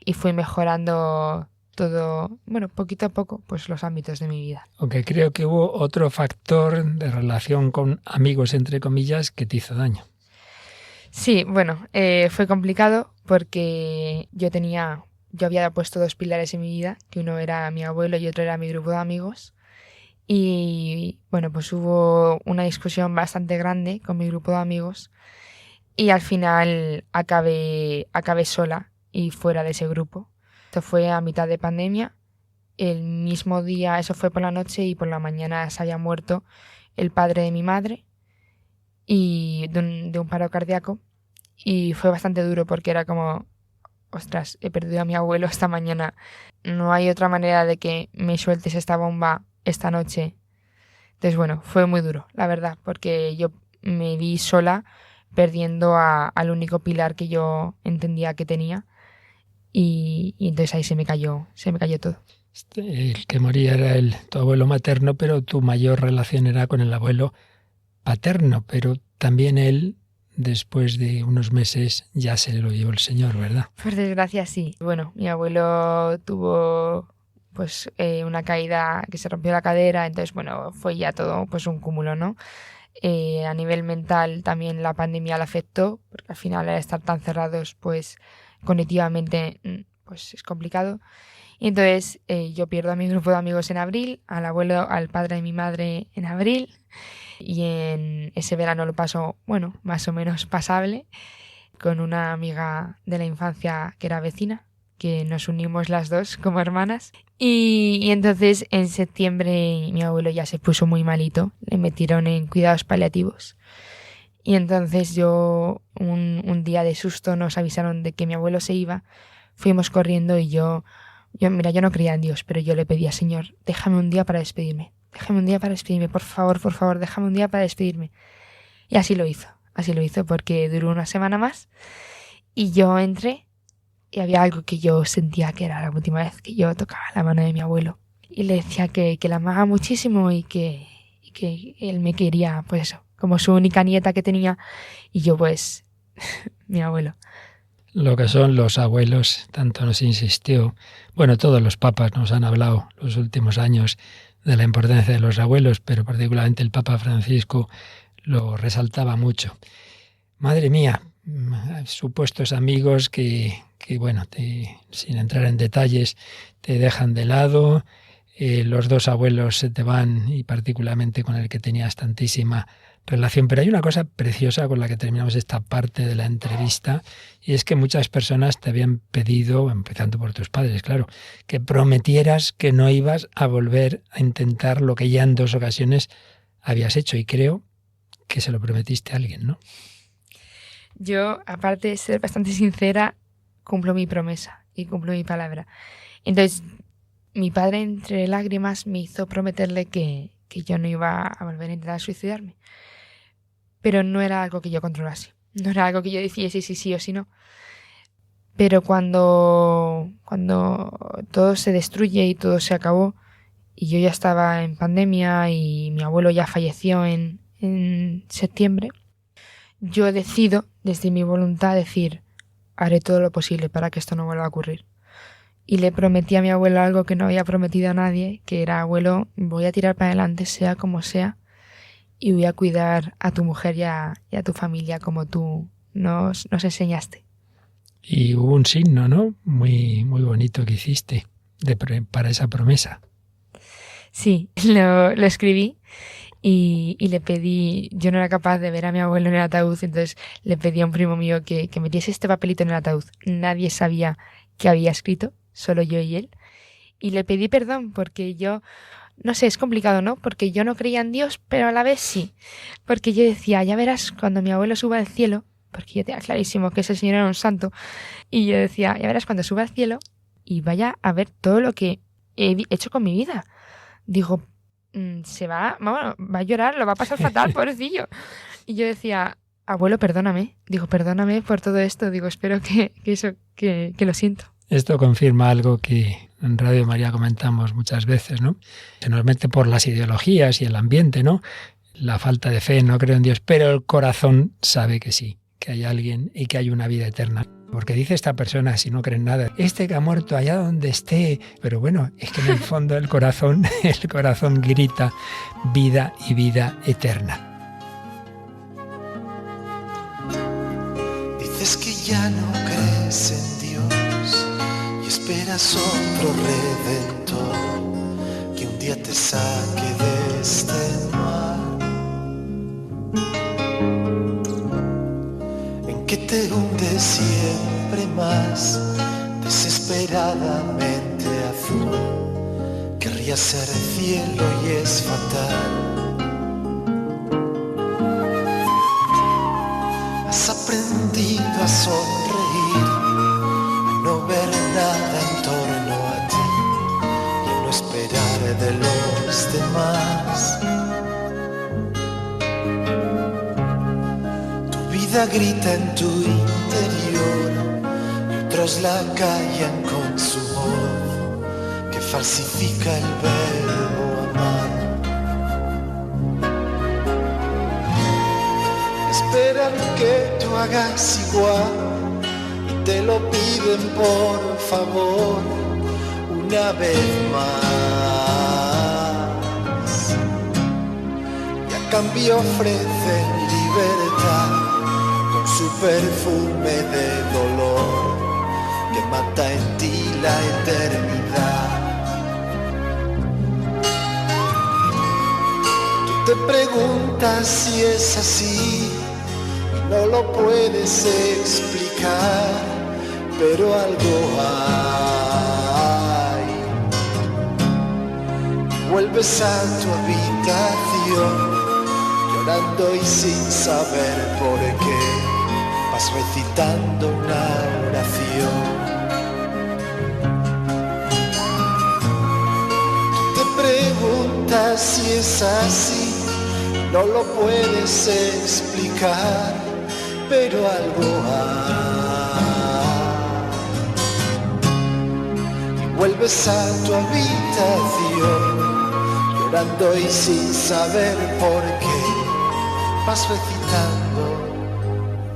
y fui mejorando todo, bueno, poquito a poco, pues los ámbitos de mi vida. Aunque creo que hubo otro factor de relación con amigos, entre comillas, que te hizo daño. Sí, bueno, fue complicado porque yo había puesto 2 pilares en mi vida, que uno era mi abuelo y otro era mi grupo de amigos. Y bueno, pues hubo una discusión bastante grande con mi grupo de amigos y al final acabé sola y fuera de ese grupo. Esto fue a mitad de pandemia. El mismo día, eso fue por la noche y por la mañana se había muerto el padre de mi madre y de un paro cardíaco. Y fue bastante duro porque era como, ostras, he perdido a mi abuelo esta mañana. No hay otra manera de que me sueltes esta bomba esta noche. Entonces, bueno, fue muy duro, la verdad, porque yo me vi sola perdiendo al único pilar que yo entendía que tenía. Y entonces ahí se me cayó todo. El que moría era tu abuelo materno, pero tu mayor relación era con el abuelo paterno, pero también él, después de unos meses, ya se lo llevó el Señor, ¿verdad? Por desgracia, sí. Bueno, mi abuelo tuvo pues una caída que se rompió la cadera, entonces bueno, fue ya todo pues un cúmulo, ¿no? A nivel mental también la pandemia le afectó, porque al final al estar tan cerrados, pues cognitivamente pues es complicado. Y entonces yo pierdo a mi grupo de amigos en abril, al abuelo, al padre de mi madre en abril, y en ese verano lo paso, bueno, más o menos pasable, con una amiga de la infancia que era vecina, que nos unimos las dos como hermanas. Y entonces en septiembre mi abuelo ya se puso muy malito, le metieron en cuidados paliativos. Y entonces yo, un día de susto, nos avisaron de que mi abuelo se iba, fuimos corriendo y yo no creía en Dios, pero yo le pedía, Señor, déjame un día para despedirme, por favor, déjame un día para despedirme. Y así lo hizo porque duró una semana más y yo entré y había algo que yo sentía que era la última vez que yo tocaba la mano de mi abuelo. Y le decía que la amaba muchísimo y que él me quería, pues eso, como su única nieta que tenía, y yo pues, mi abuelo. Lo que son los abuelos, tanto nos insistió, bueno, todos los papas nos han hablado los últimos años de la importancia de los abuelos, pero particularmente el Papa Francisco lo resaltaba mucho. Madre mía, supuestos amigos que bueno, sin entrar en detalles, te dejan de lado, los dos abuelos se te van, y particularmente con el que tenías tantísima relación. Pero hay una cosa preciosa con la que terminamos esta parte de la entrevista, y es que muchas personas te habían pedido, empezando por tus padres, claro, que prometieras que no ibas a volver a intentar lo que ya en 2 ocasiones habías hecho, y creo que se lo prometiste a alguien, ¿no? Yo, aparte de ser bastante sincera, cumplo mi promesa y cumplo mi palabra. Entonces, mi padre, entre lágrimas, me hizo prometerle que yo no iba a volver a intentar suicidarme. Pero no era algo que yo controlase. No era algo que yo decidiese si sí o si no. Pero cuando todo se destruye y todo se acabó, y yo ya estaba en pandemia y mi abuelo ya falleció en septiembre, yo decido, desde mi voluntad, decir, haré todo lo posible para que esto no vuelva a ocurrir. Y le prometí a mi abuelo algo que no había prometido a nadie, que era: abuelo, voy a tirar para adelante sea como sea, y voy a cuidar a tu mujer y a tu familia como tú nos enseñaste. Y hubo un signo, ¿no? Muy, muy bonito que hiciste para esa promesa. Sí, lo escribí y le pedí. Yo no era capaz de ver a mi abuelo en el ataúd, entonces le pedí a un primo mío que metiese este papelito en el ataúd. Nadie sabía que había escrito, solo yo y él. Y le pedí perdón porque yo, no sé, es complicado, ¿no? Porque yo no creía en Dios, pero a la vez sí. Porque yo decía, ya verás, cuando mi abuelo suba al cielo, porque yo tenía clarísimo que ese señor era un santo, y yo decía, ya verás cuando suba al cielo y vaya a ver todo lo que he hecho con mi vida. Digo, va a llorar, lo va a pasar fatal, pobrecillo. Y yo decía, abuelo, perdóname. Digo, perdóname por todo esto. Digo, espero que lo siento. Esto confirma algo que en Radio María comentamos muchas veces, ¿no? Se nos mete por las ideologías y el ambiente, ¿no? La falta de fe, no creo en Dios, pero el corazón sabe que sí, que hay alguien y que hay una vida eterna. Porque dice esta persona, si no cree en nada, este que ha muerto allá donde esté. Pero bueno, es que en el fondo el corazón grita vida y vida eterna. Dices que ya no crees en Dios y esperas otro redentor que un día te saque de este mar en que te hunde siempre más, desesperadamente azul. Querría ser cielo y es fatal. Has aprendido a sonreír, a no ver nada en torno a ti y a no esperar de los demás. Tu vida grita en tu interior y otros la callan con su voz que falsifica el verbo amar. Esperan que tú hagas igual y te lo piden por favor una vez más, y a cambio ofrecen libertad con su perfume de dolor que mata en ti la eternidad. Tú te preguntas si es así, no lo puedes explicar, pero algo hay. Vuelves a tu habitación, llorando y sin saber por qué, vas recitando una oración. Tú te preguntas si es así, no lo puedes explicar, pero algo hay. Y vuelves a tu habitación, llorando y sin saber por qué, vas recitando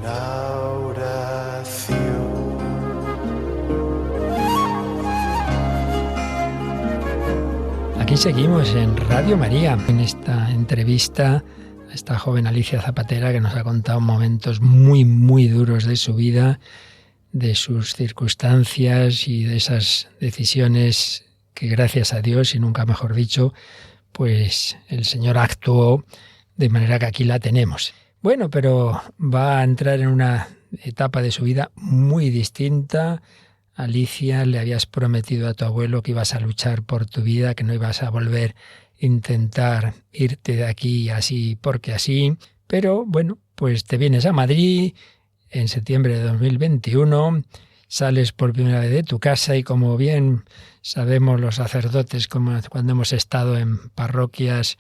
una oración. Aquí seguimos en Radio María, en esta entrevista a esta joven Alicia Zapatera, que nos ha contado momentos muy, muy duros de su vida, de sus circunstancias y de esas decisiones que, gracias a Dios, y nunca mejor dicho, pues el Señor actuó de manera que aquí la tenemos. Bueno, pero va a entrar en una etapa de su vida muy distinta. Alicia, le habías prometido a tu abuelo que ibas a luchar por tu vida, que no ibas a volver a intentar irte de aquí así porque así. Pero bueno, pues te vienes a Madrid en septiembre de 2021, sales por primera vez de tu casa y, como bien sabemos los sacerdotes, como cuando hemos estado en parroquias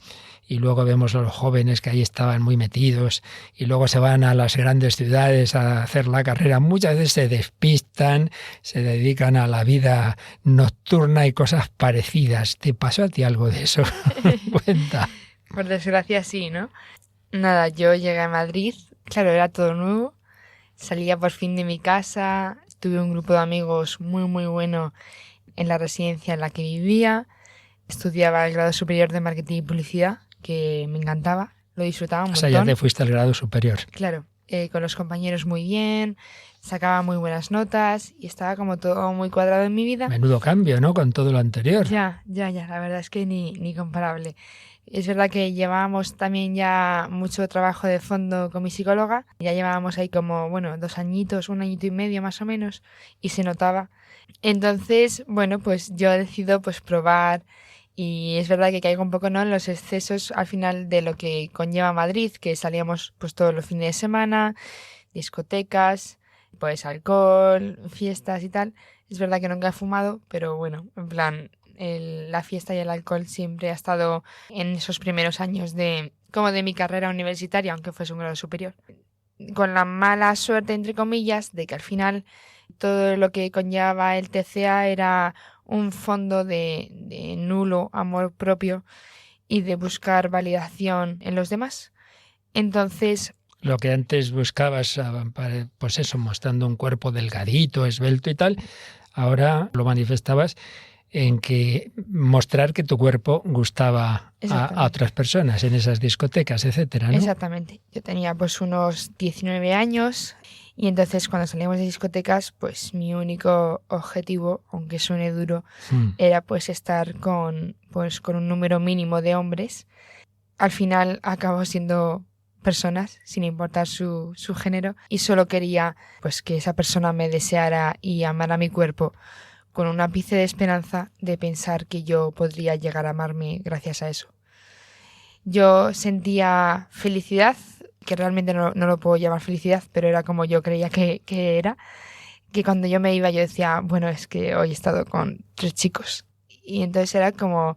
y luego vemos a los jóvenes que ahí estaban muy metidos y luego se van a las grandes ciudades a hacer la carrera, muchas veces se despistan, se dedican a la vida nocturna y cosas parecidas. ¿Te pasó a ti algo de eso? Cuenta. Por desgracia sí, ¿no? Nada, yo llegué a Madrid, claro, era todo nuevo, salía por fin de mi casa, tuve un grupo de amigos muy, muy bueno en la residencia en la que vivía, estudiaba el grado superior de marketing y publicidad, que me encantaba, lo disfrutaba un montón. O sea, ya te fuiste al grado superior. Claro, con los compañeros muy bien, sacaba muy buenas notas y estaba como todo muy cuadrado en mi vida. Menudo cambio, ¿no? Con todo lo anterior. Ya, la verdad es que ni comparable. Es verdad que llevábamos también ya mucho trabajo de fondo con mi psicóloga. Ya llevábamos ahí como, 2 añitos, 1 añito y medio más o menos, y se notaba. Entonces, pues yo decido probar, y es verdad que caigo un poco, ¿no?, en los excesos al final de lo que conlleva Madrid, que salíamos todos los fines de semana, discotecas, alcohol, fiestas y tal. Es verdad que nunca he fumado, pero bueno, en plan, la fiesta y el alcohol siempre ha estado en esos primeros años de mi carrera universitaria, aunque fuese un grado superior. Con la mala suerte, entre comillas, de que al final todo lo que conllevaba el TCA era un fondo de nulo amor propio y de buscar validación en los demás. Entonces, lo que antes buscabas, mostrando un cuerpo delgadito, esbelto y tal, ahora lo manifestabas en que mostrar que tu cuerpo gustaba a otras personas en esas discotecas, etcétera, ¿no? Exactamente. Yo tenía unos 19 años y entonces cuando salíamos de discotecas, mi único objetivo, aunque suene duro, era estar con un número mínimo de hombres. Al final acabó siendo personas, sin importar su género, y solo quería que esa persona me deseara y amara mi cuerpo, con un ápice de esperanza de pensar que yo podría llegar a amarme gracias a eso. Yo sentía felicidad, que realmente no lo puedo llamar felicidad, pero era como yo creía que era, que cuando yo me iba yo decía, es que hoy he estado con 3 chicos. Y entonces era como,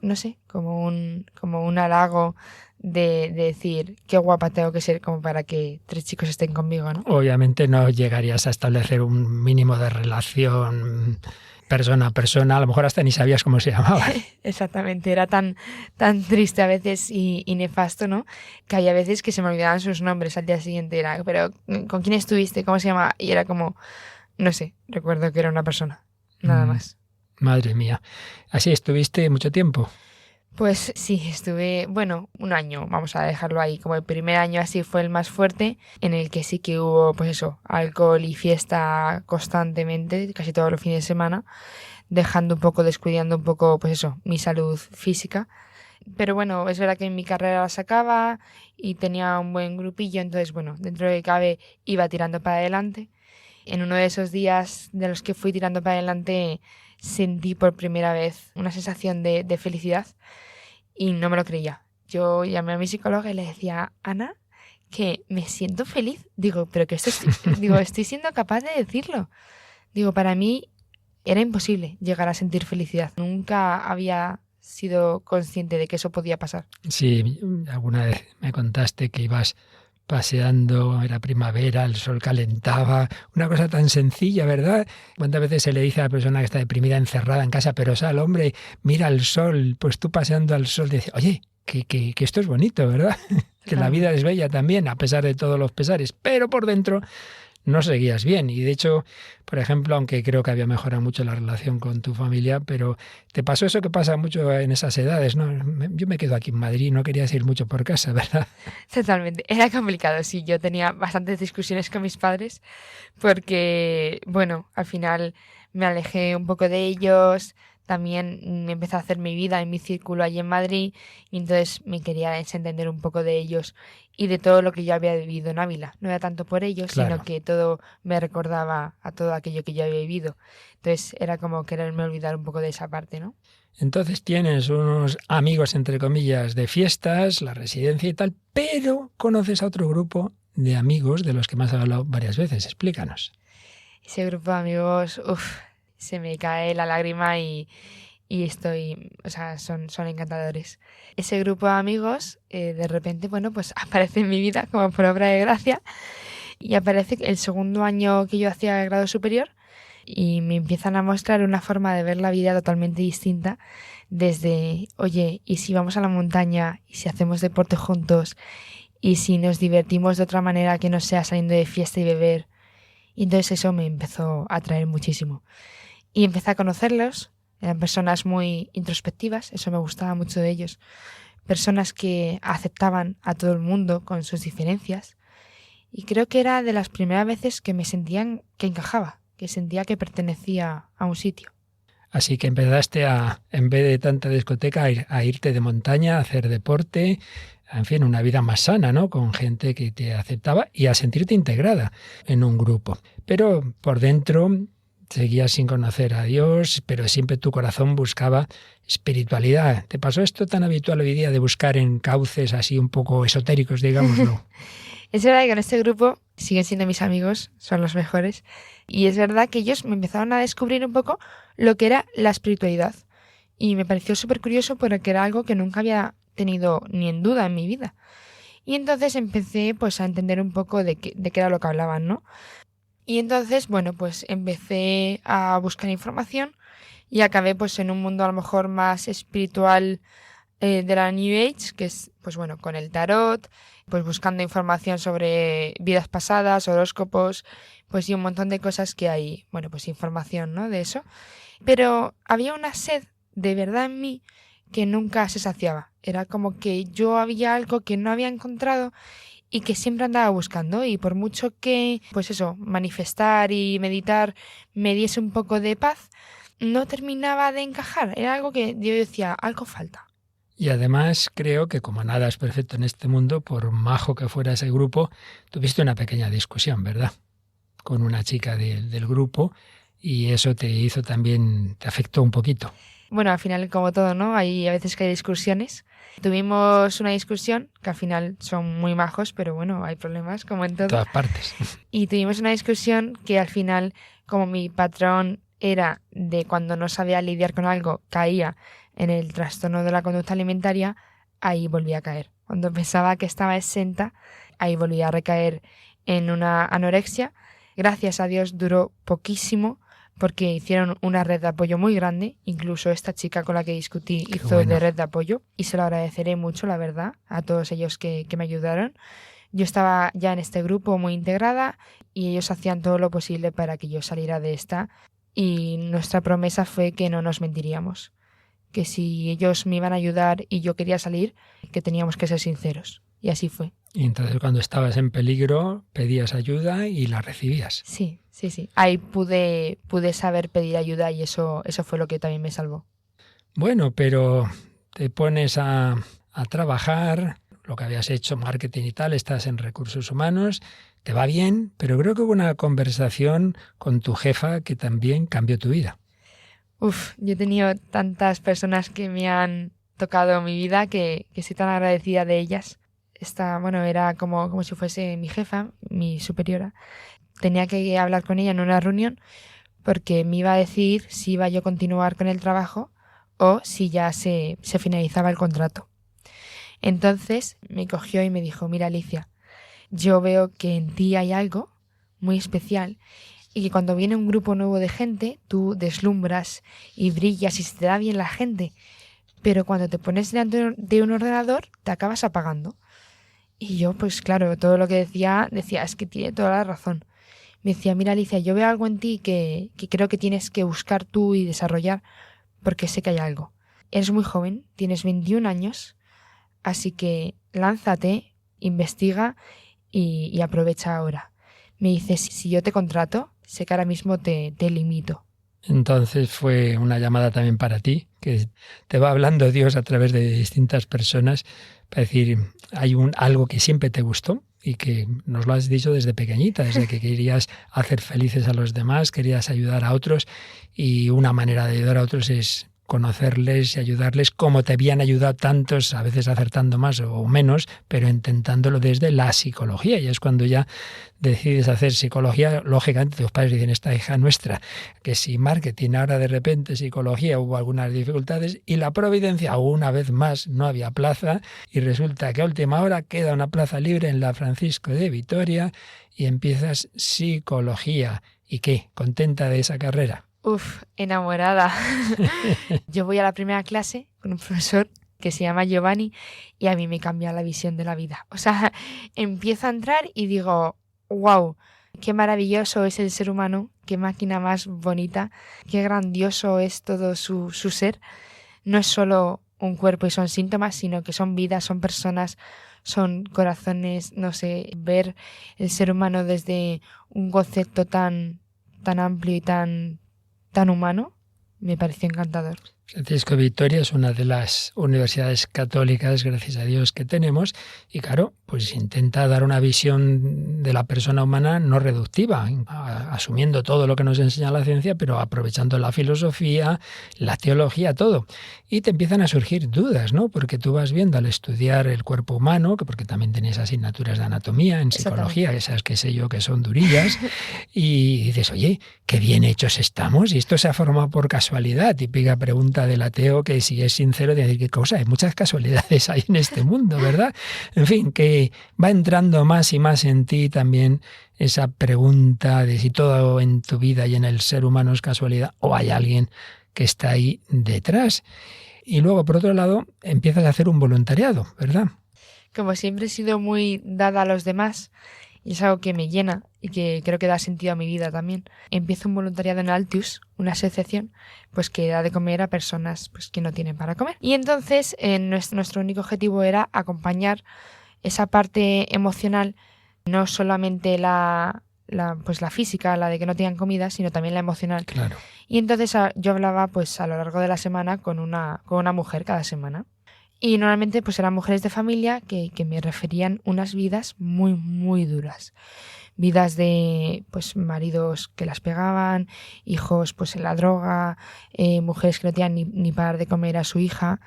no sé, como un halago de decir qué guapa tengo que ser como para que 3 chicos estén conmigo, ¿no? Obviamente no llegarías a establecer un mínimo de relación persona a persona, a lo mejor hasta ni sabías cómo se llamaba. Exactamente, era tan triste a veces y nefasto, ¿no?, que había veces que se me olvidaban sus nombres al día siguiente. Era, pero ¿con quién estuviste? ¿Cómo se llama? Y era como, no sé, recuerdo que era una persona, nada más. Madre mía. ¿Así estuviste mucho tiempo? Pues sí, estuve, 1 año, vamos a dejarlo ahí. Como el primer año así fue el más fuerte, en el que sí que hubo, alcohol y fiesta constantemente, casi todos los fines de semana, descuidando un poco, mi salud física. Pero es verdad que en mi carrera la sacaba y tenía un buen grupillo, entonces, dentro de lo que cabe, iba tirando para adelante. En uno de esos días de los que fui tirando para adelante, sentí por primera vez una sensación de felicidad y no me lo creía. Yo llamé a mi psicóloga y le decía, Ana, que me siento feliz. Digo, pero que estoy siendo capaz de decirlo. Digo, para mí era imposible llegar a sentir felicidad. Nunca había sido consciente de que eso podía pasar. Sí, alguna vez me contaste que ibas paseando, era primavera, el sol calentaba, una cosa tan sencilla, ¿verdad? ¿Cuántas veces se le dice a la persona que está deprimida, encerrada en casa, pero sal, hombre, mira el sol? Pues tú paseando al sol, dices, oye, que esto es bonito, ¿verdad? Que la vida es bella también, a pesar de todos los pesares, pero por dentro no seguías bien. Y de hecho, por ejemplo, aunque creo que había mejorado mucho la relación con tu familia, pero te pasó eso que pasa mucho en esas edades, ¿no? Yo me quedo aquí en Madrid, no querías ir mucho por casa, ¿verdad? Totalmente. Era complicado, sí. Yo tenía bastantes discusiones con mis padres porque, bueno, al final me alejé un poco de ellos. También me empecé a hacer mi vida en mi círculo allí en Madrid y entonces me quería desentender un poco de ellos y de todo lo que yo había vivido en Ávila. No era tanto por ellos, Claro. sino que todo me recordaba a todo aquello que yo había vivido. Entonces era como quererme olvidar un poco de esa parte, ¿no? Entonces tienes unos amigos, entre comillas, de fiestas, la residencia y tal, pero conoces a otro grupo de amigos de los que me has hablado varias veces. Explícanos. Ese grupo de amigos, se me cae la lágrima y estoy, o sea, son encantadores. Ese grupo de amigos, de repente, bueno, pues aparece en mi vida como por obra de gracia y aparece el segundo año que yo hacía el grado superior y me empiezan a mostrar una forma de ver la vida totalmente distinta desde, oye, ¿y si vamos a la montaña? ¿Y si hacemos deporte juntos? ¿Y si nos divertimos de otra manera que no sea saliendo de fiesta y beber? Y entonces eso me empezó a atraer muchísimo. Y empecé a conocerlos, eran personas muy introspectivas, eso me gustaba mucho de ellos, personas que aceptaban a todo el mundo con sus diferencias y creo que era de las primeras veces que me sentían que encajaba, que sentía que pertenecía a un sitio. Así que empezaste a, en vez de tanta discoteca, a irte de montaña, a hacer deporte, en fin, una vida más sana, ¿no? Con gente que te aceptaba y a sentirte integrada en un grupo. Pero por dentro seguías sin conocer a Dios, pero siempre tu corazón buscaba espiritualidad. ¿Te pasó esto tan habitual hoy día de buscar en cauces así un poco esotéricos, digámoslo? Es verdad que con este grupo siguen siendo mis amigos, son los mejores, y es verdad que ellos me empezaron a descubrir un poco lo que era la espiritualidad. Y me pareció súper curioso porque era algo que nunca había tenido ni en duda en mi vida. Y entonces empecé pues a entender un poco de qué era lo que hablaban, ¿no? Y entonces, bueno, pues empecé a buscar información y acabé pues en un mundo a lo mejor más espiritual de la New Age, que es pues bueno, con el tarot, pues buscando información sobre vidas pasadas, horóscopos, pues y un montón de cosas que hay, bueno, pues información, ¿no? De eso. Pero había una sed de verdad en mí que nunca se saciaba. Era como que yo había algo que no había encontrado y que siempre andaba buscando, y por mucho que, pues eso, manifestar y meditar me diese un poco de paz, no terminaba de encajar. Era algo que yo decía, algo falta. Y además creo que como nada es perfecto en este mundo, por majo que fuera ese grupo, tuviste una pequeña discusión, ¿verdad? Con una chica del grupo, y eso te hizo también, te afectó un poquito. Bueno, al final, como todo, ¿no? Hay a veces que hay discusiones. Tuvimos una discusión, que al final son muy majos, pero bueno, hay problemas, como en todo. En todas partes. Y tuvimos una discusión que al final, como mi patrón era de cuando no sabía lidiar con algo, caía en el trastorno de la conducta alimentaria, ahí volví a caer. Cuando pensaba que estaba exenta, ahí volví a recaer en una anorexia. Gracias a Dios duró poquísimo, porque hicieron una red de apoyo muy grande. Incluso esta chica con la que discutí hizo bueno. de red de apoyo, y se lo agradeceré mucho, la verdad, a todos ellos que me ayudaron. Yo estaba ya en este grupo muy integrada y ellos hacían todo lo posible para que yo saliera de esta, y nuestra promesa fue que no nos mentiríamos, que si ellos me iban a ayudar y yo quería salir, que teníamos que ser sinceros. Y así fue. Y entonces cuando estabas en peligro pedías ayuda y la recibías. Sí. Ahí pude saber pedir ayuda, y eso fue lo que también me salvó. Bueno, pero te pones a trabajar, lo que habías hecho, marketing y tal, estás en recursos humanos, te va bien, pero creo que hubo una conversación con tu jefa que también cambió tu vida. Yo he tenido tantas personas que me han tocado mi vida que estoy tan agradecida de ellas. Era como si fuese mi jefa, mi superiora. Tenía que hablar con ella en una reunión porque me iba a decir si iba yo a continuar con el trabajo o si ya se finalizaba el contrato. Entonces me cogió y me dijo, mira Alicia, yo veo que en ti hay algo muy especial y que cuando viene un grupo nuevo de gente tú deslumbras y brillas y se te da bien la gente, pero cuando te pones delante de un ordenador te acabas apagando. Y yo, pues claro, todo lo que decía, es que tiene toda la razón. me decía, mira Alicia, yo veo algo en ti que creo que tienes que buscar tú y desarrollar porque sé que hay algo. Eres muy joven, tienes 21 años, así que lánzate, investiga y aprovecha ahora. Me dice, si yo te contrato, sé que ahora mismo te limito. Entonces fue una llamada también para ti, que te va hablando Dios a través de distintas personas para decir, hay algo que siempre te gustó y que nos lo has dicho desde pequeñita, desde que querías hacer felices a los demás, querías ayudar a otros, y una manera de ayudar a otros es conocerles y ayudarles como te habían ayudado tantos, a veces acertando más o menos, pero intentándolo desde la psicología. Y es cuando ya decides hacer psicología, lógicamente tus padres dicen, esta hija nuestra, que si marketing, ahora de repente psicología, hubo algunas dificultades, y la providencia, una vez más, no había plaza, y resulta que a última hora queda una plaza libre en la Francisco de Vitoria, y empiezas psicología. ¿Y qué? ¿Contenta de esa carrera? Uf, enamorada. Yo voy a la primera clase con un profesor que se llama Giovanni y a mí me cambia la visión de la vida. O sea, empiezo a entrar y digo, wow, qué maravilloso es el ser humano, qué máquina más bonita, qué grandioso es todo su ser. No es solo un cuerpo y son síntomas, sino que son vidas, son personas, son corazones, no sé, ver el ser humano desde un concepto tan amplio y tan humano, me pareció encantador. Francisco de Vitoria es una de las universidades católicas, gracias a Dios, que tenemos, y claro, pues intenta dar una visión de la persona humana no reductiva, asumiendo todo lo que nos enseña la ciencia, pero aprovechando la filosofía, la teología, todo. Y te empiezan a surgir dudas, ¿no? Porque tú vas viendo al estudiar el cuerpo humano, que porque también tenéis asignaturas de anatomía, en psicología, esas que sé yo que son durillas, y dices, oye, qué bien hechos estamos, y esto se ha formado por casualidad. Típica pregunta del ateo que, si es sincero, de decir, qué cosa, hay muchas casualidades hay en este mundo, ¿verdad? En fin, que va entrando más y más en ti también esa pregunta de si todo en tu vida y en el ser humano es casualidad o hay alguien que está ahí detrás. Y luego, por otro lado, empiezas a hacer un voluntariado, ¿verdad? Como siempre he sido muy dada a los demás, y es algo que me llena y que creo que da sentido a mi vida también. Empiezo un voluntariado en Altius, una asociación pues que da de comer a personas pues que no tienen para comer. Y entonces nuestro único objetivo era acompañar esa parte emocional, no solamente la física, la de que no tengan comida, sino también la emocional. Claro. Y entonces yo hablaba pues a lo largo de la semana con una mujer cada semana. Y normalmente pues eran mujeres de familia que me referían unas vidas muy, muy duras. Vidas de pues maridos que las pegaban, hijos pues en la droga, mujeres que no tenían ni para dar de comer a su hija.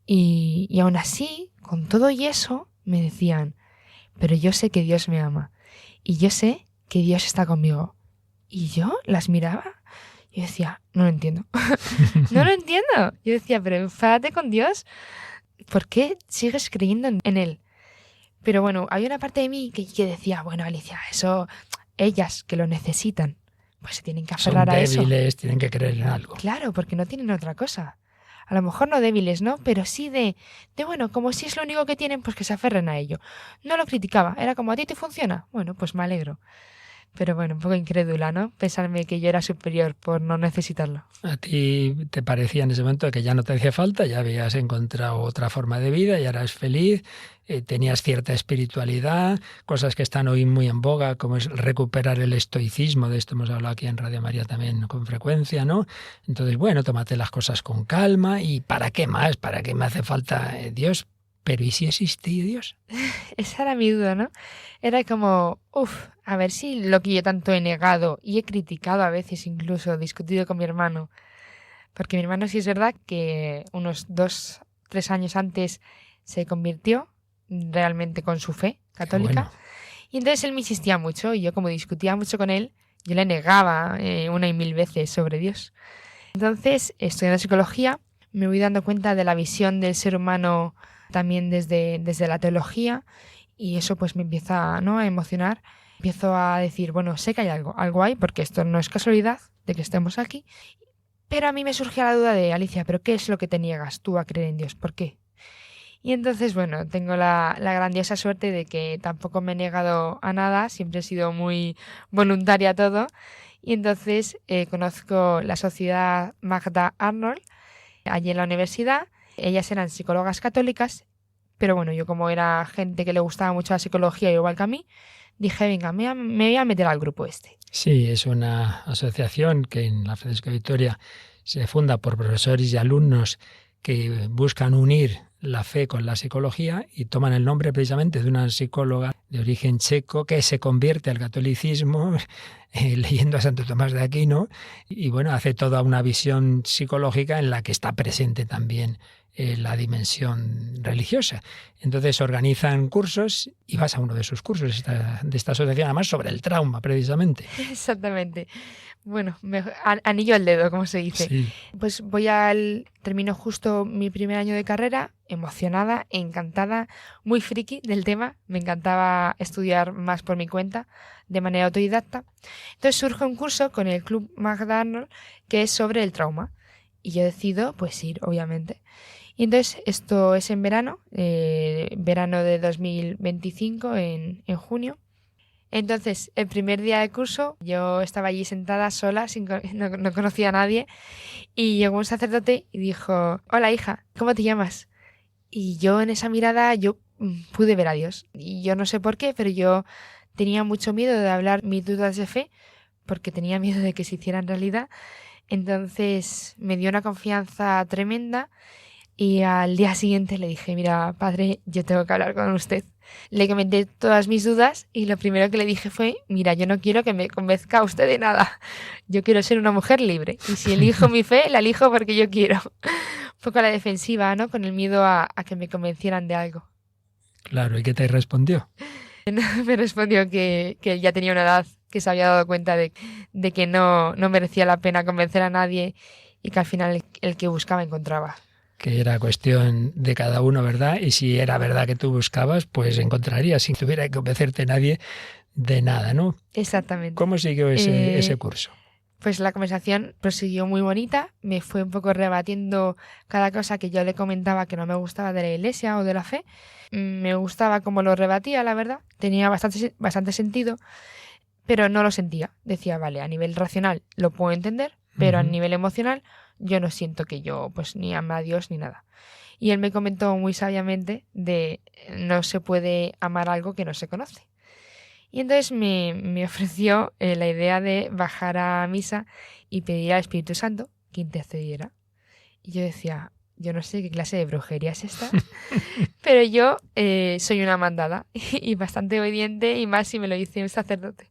Y aún así, con todo y eso, me decían, pero yo sé que Dios me ama. Y yo sé que Dios está conmigo. Y yo las miraba y decía, no lo entiendo. No lo entiendo. Yo decía, pero enfádate con Dios. ¿Por qué sigues creyendo en Él? Pero bueno, hay una parte de mí que decía, bueno, Alicia, eso, ellas que lo necesitan, pues se tienen que aferrar a eso. Son débiles, tienen que creer en algo. Claro, porque no tienen otra cosa. A lo mejor no débiles, ¿no? Pero sí de bueno, como si es lo único que tienen, pues que se aferren a ello. No lo criticaba, era como, ¿a ti te funciona? Bueno, pues me alegro. Pero bueno, un poco incrédula, ¿no? Pensarme que yo era superior por no necesitarlo. A ti te parecía en ese momento que ya no te hacía falta, ya habías encontrado otra forma de vida, ya eras feliz, tenías cierta espiritualidad, cosas que están hoy muy en boga, como es recuperar el estoicismo, de esto hemos hablado aquí en Radio María también con frecuencia, ¿no? Entonces, bueno, tómate las cosas con calma y ¿para qué más? ¿Para qué me hace falta Dios? Pero ¿y si existe Dios? Esa era mi duda, ¿no? Era como, a ver si lo que yo tanto he negado y he criticado a veces, incluso discutido con mi hermano. Porque mi hermano sí es verdad que unos 2-3 años antes se convirtió realmente con su fe católica. Bueno. Y entonces él me insistía mucho y yo, como discutía mucho con él, yo le negaba 1 y 1000 veces sobre Dios. Entonces, estudiando psicología, me voy dando cuenta de la visión del ser humano también desde la teología, y eso pues me empieza, ¿no?, a emocionar. Empiezo a decir, bueno, sé que hay algo hay, porque esto no es casualidad de que estemos aquí, pero a mí me surgía la duda de, Alicia, ¿pero qué es lo que te niegas tú a creer en Dios? ¿Por qué? Y entonces, bueno, tengo la grandiosa suerte de que tampoco me he negado a nada, siempre he sido muy voluntaria a todo. Y entonces conozco la Sociedad Magda Arnold allí en la universidad. Ellas eran psicólogas católicas, pero bueno, yo como era gente que le gustaba mucho la psicología igual que a mí, dije, venga, me voy a meter al grupo este. Sí, es una asociación que en la Francisco de Vitoria se funda por profesores y alumnos que buscan unir la fe con la psicología y toman el nombre precisamente de una psicóloga de origen checo que se convierte al catolicismo leyendo a Santo Tomás de Aquino y bueno, hace toda una visión psicológica en la que está presente también la dimensión religiosa. Entonces organizan cursos y vas a uno de esos cursos de esta asociación, además sobre el trauma precisamente. Exactamente. Bueno, anillo al dedo, como se dice. Sí. Pues termino justo mi primer año de carrera, emocionada, encantada, muy friki del tema. Me encantaba estudiar más por mi cuenta, de manera autodidacta. Entonces surge un curso con el Club Magda Arnold que es sobre el trauma. Y yo decido, pues ir, obviamente. Y entonces esto es en verano de 2025, en junio. Entonces, el primer día de curso, yo estaba allí sentada sola, no conocía a nadie, y llegó un sacerdote y dijo, hola hija, ¿cómo te llamas? Y yo en esa mirada, yo pude ver a Dios. Y yo no sé por qué, pero yo tenía mucho miedo de hablar mis dudas de fe, porque tenía miedo de que se hicieran realidad. Entonces me dio una confianza tremenda y al día siguiente le dije, mira, padre, yo tengo que hablar con usted. Le comenté todas mis dudas y lo primero que le dije fue, mira, yo no quiero que me convenzca usted de nada. Yo quiero ser una mujer libre y si elijo mi fe, la elijo porque yo quiero. Un poco a la defensiva, ¿no? Con el miedo a que me convencieran de algo. Claro, ¿y qué te respondió? Me respondió que él ya tenía una edad, que se había dado cuenta de que no merecía la pena convencer a nadie y que al final el que buscaba encontraba. Que era cuestión de cada uno, ¿verdad? Y si era verdad que tú buscabas, pues encontrarías sin tuviera que convencerte nadie de nada, ¿no? Exactamente. ¿Cómo siguió ese curso? Pues la conversación prosiguió muy bonita, me fue un poco rebatiendo cada cosa que yo le comentaba que no me gustaba de la iglesia o de la fe. Me gustaba cómo lo rebatía, la verdad, tenía bastante sentido, pero no lo sentía. Decía, vale, a nivel racional lo puedo entender, pero a nivel emocional yo no siento que yo pues ni ame a Dios ni nada. Y él me comentó muy sabiamente de no se puede amar algo que no se conoce. Y entonces me ofreció la idea de bajar a misa y pedir al Espíritu Santo que intercediera. Y yo decía, yo no sé qué clase de brujería es esta, pero yo soy una mandada y bastante obediente y más si me lo dice un sacerdote.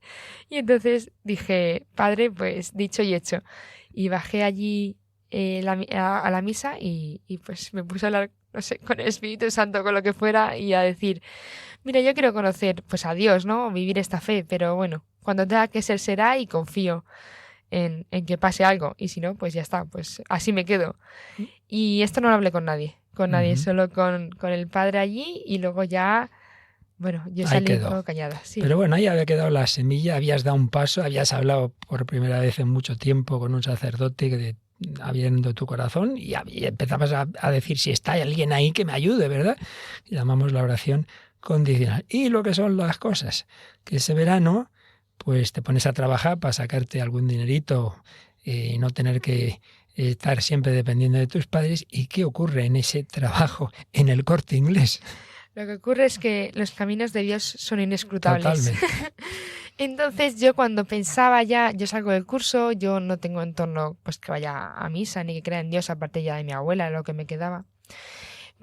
Y entonces dije, padre, pues dicho y hecho. Y bajé allí a la misa y pues me puse a hablar, no sé, con el Espíritu Santo, con lo que fuera y a decir, mira, yo quiero conocer pues a Dios, ¿no? Vivir esta fe, pero bueno, cuando tenga que ser, será y confío en que pase algo. Y si no, pues ya está, pues así me quedo. Y esto no lo hablé con nadie, solo con el padre allí y luego ya, bueno, yo salí todo callada. Sí. Pero bueno, ahí había quedado la semilla, habías dado un paso, habías hablado por primera vez en mucho tiempo con un sacerdote abriendo tu corazón y empezabas a decir si está alguien ahí que me ayude, ¿verdad? Y llamamos la oración condicional. Y lo que son las cosas, que ese verano pues te pones a trabajar para sacarte algún dinerito y no tener que estar siempre dependiendo de tus padres. ¿Y qué ocurre en ese trabajo en el Corte Inglés? Lo que ocurre es que los caminos de Dios son inescrutables. Totalmente. Entonces yo cuando pensaba ya, yo salgo del curso, yo no tengo entorno pues que vaya a misa ni que crea en Dios, aparte ya de mi abuela, lo que me quedaba.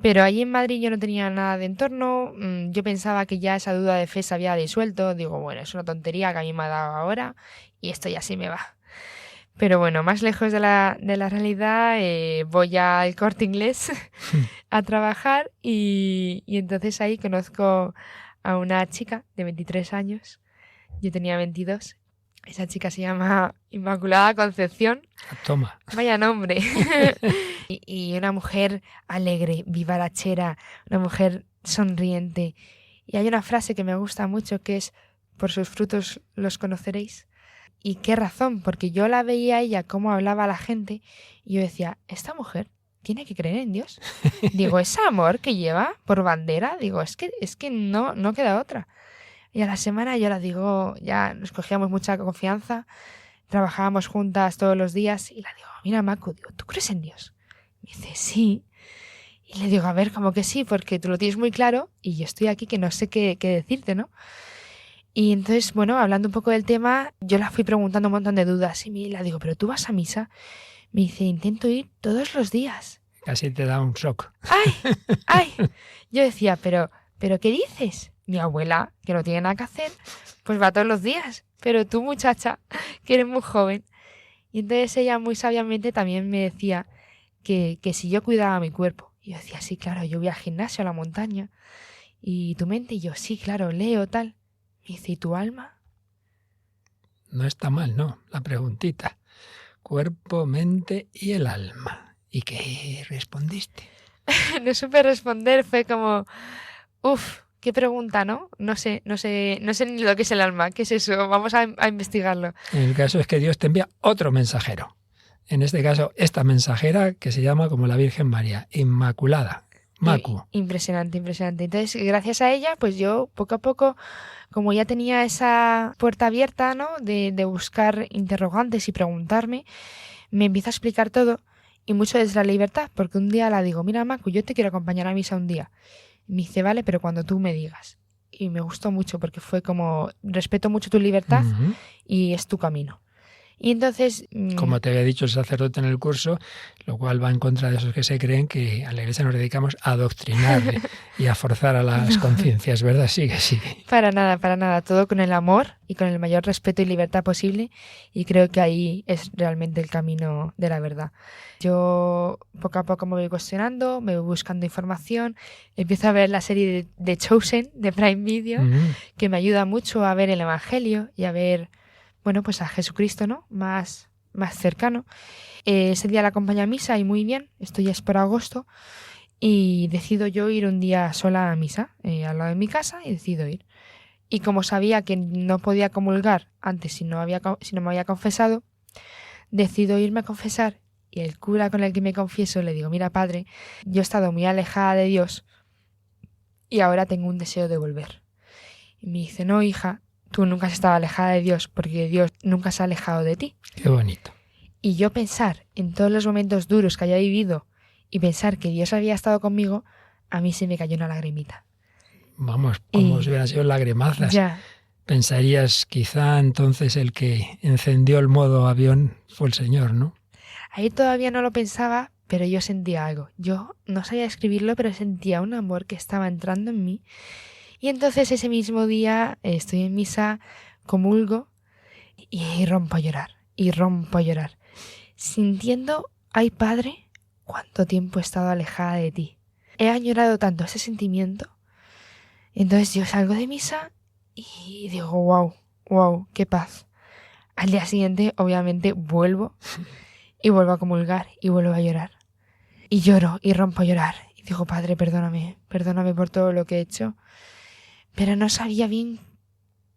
Pero allí en Madrid yo no tenía nada de entorno, yo pensaba que ya esa duda de fe se había disuelto, digo, bueno, es una tontería que a mí me ha dado ahora y esto ya sí me va. Pero bueno, más lejos de la realidad, voy al Corte Inglés a trabajar y entonces ahí conozco a una chica de 23 años, yo tenía 22, esa chica se llama Inmaculada Concepción. Toma. Vaya nombre. y una mujer alegre, vivarachera, una mujer sonriente. Y hay una frase que me gusta mucho que es, por sus frutos los conoceréis. ¿Y qué razón? Porque yo la veía a ella cómo hablaba a la gente y yo decía, esta mujer tiene que creer en Dios. Digo, ese amor que lleva por bandera, digo, es que no queda otra. Y a la semana yo la digo, ya nos cogíamos mucha confianza, trabajábamos juntas todos los días y la digo, mira Macu, digo, ¿tú crees en Dios? Me dice, sí. Y le digo, a ver, como que sí, porque tú lo tienes muy claro y yo estoy aquí que no sé qué decirte, ¿no? Y entonces, bueno, hablando un poco del tema, yo la fui preguntando un montón de dudas y la digo, ¿pero tú vas a misa? Me dice, intento ir todos los días. Casi te da un shock. ¡Ay! Yo decía, ¿pero qué dices? Mi abuela, que no tiene nada que hacer, pues va todos los días. Pero tú, muchacha, que eres muy joven. Y entonces ella muy sabiamente también me decía que si yo cuidaba mi cuerpo. Y yo decía, sí, claro, yo voy al gimnasio, a la montaña. ¿Y tu mente? Y yo, sí, claro, leo, tal. Me dice, ¿y tu alma? No está mal, ¿no? La preguntita. Cuerpo, mente y el alma. ¿Y qué respondiste? No supe responder, fue como, qué pregunta, ¿no? No sé ni lo que es el alma, ¿qué es eso? Vamos a investigarlo. El caso es que Dios te envía otro mensajero. En este caso, esta mensajera que se llama como la Virgen María, Inmaculada, Macu. Impresionante. Entonces, gracias a ella, pues yo poco a poco, como ya tenía esa puerta abierta, ¿no? De buscar interrogantes y preguntarme, me empieza a explicar todo y mucho desde la libertad, porque un día la digo, mira Macu, yo te quiero acompañar a misa un día. Y me dice, vale, pero cuando tú me digas. Y me gustó mucho porque fue como, respeto mucho tu libertad y es tu camino. Y entonces... Como te había dicho el sacerdote en el curso, lo cual va en contra de esos que se creen que a la Iglesia nos dedicamos a adoctrinar y a forzar a las conciencias, ¿verdad? Sigue. Para nada. Todo con el amor y con el mayor respeto y libertad posible. Y creo que ahí es realmente el camino de la verdad. Yo poco a poco me voy cuestionando, me voy buscando información. Empiezo a ver la serie de Chosen de Prime Video, que me ayuda mucho a ver el Evangelio y a ver... Bueno, pues a Jesucristo, ¿no? Más cercano. Ese día la acompañé a misa y muy bien. Esto ya es por agosto. Y decido yo ir un día sola a misa, al lado de mi casa, y decido ir. Y como sabía que no podía comulgar antes si no me había confesado, decido irme a confesar. Y el cura con el que me confieso le digo, mira padre, yo he estado muy alejada de Dios y ahora tengo un deseo de volver. Y me dice, no hija, tú nunca has estado alejada de Dios porque Dios nunca se ha alejado de ti. Qué bonito. Y yo pensar en todos los momentos duros que haya vivido y pensar que Dios había estado conmigo, a mí se me cayó una lagrimita. Vamos, como si hubieran sido lagrimazas. Ya. Pensarías, quizá entonces el que encendió el modo avión fue el Señor, ¿no? Ahí todavía no lo pensaba, pero yo sentía algo. Yo no sabía escribirlo, pero sentía un amor que estaba entrando en mí. Y entonces ese mismo día estoy en misa, comulgo y rompo a llorar. Sintiendo, ay Padre, cuánto tiempo he estado alejada de ti. He añorado tanto ese sentimiento. Entonces yo salgo de misa y digo, wow, qué paz. Al día siguiente, obviamente, vuelvo a comulgar y vuelvo a llorar. Y lloro y rompo a llorar. Y digo, Padre, perdóname por todo lo que he hecho. Pero no sabía bien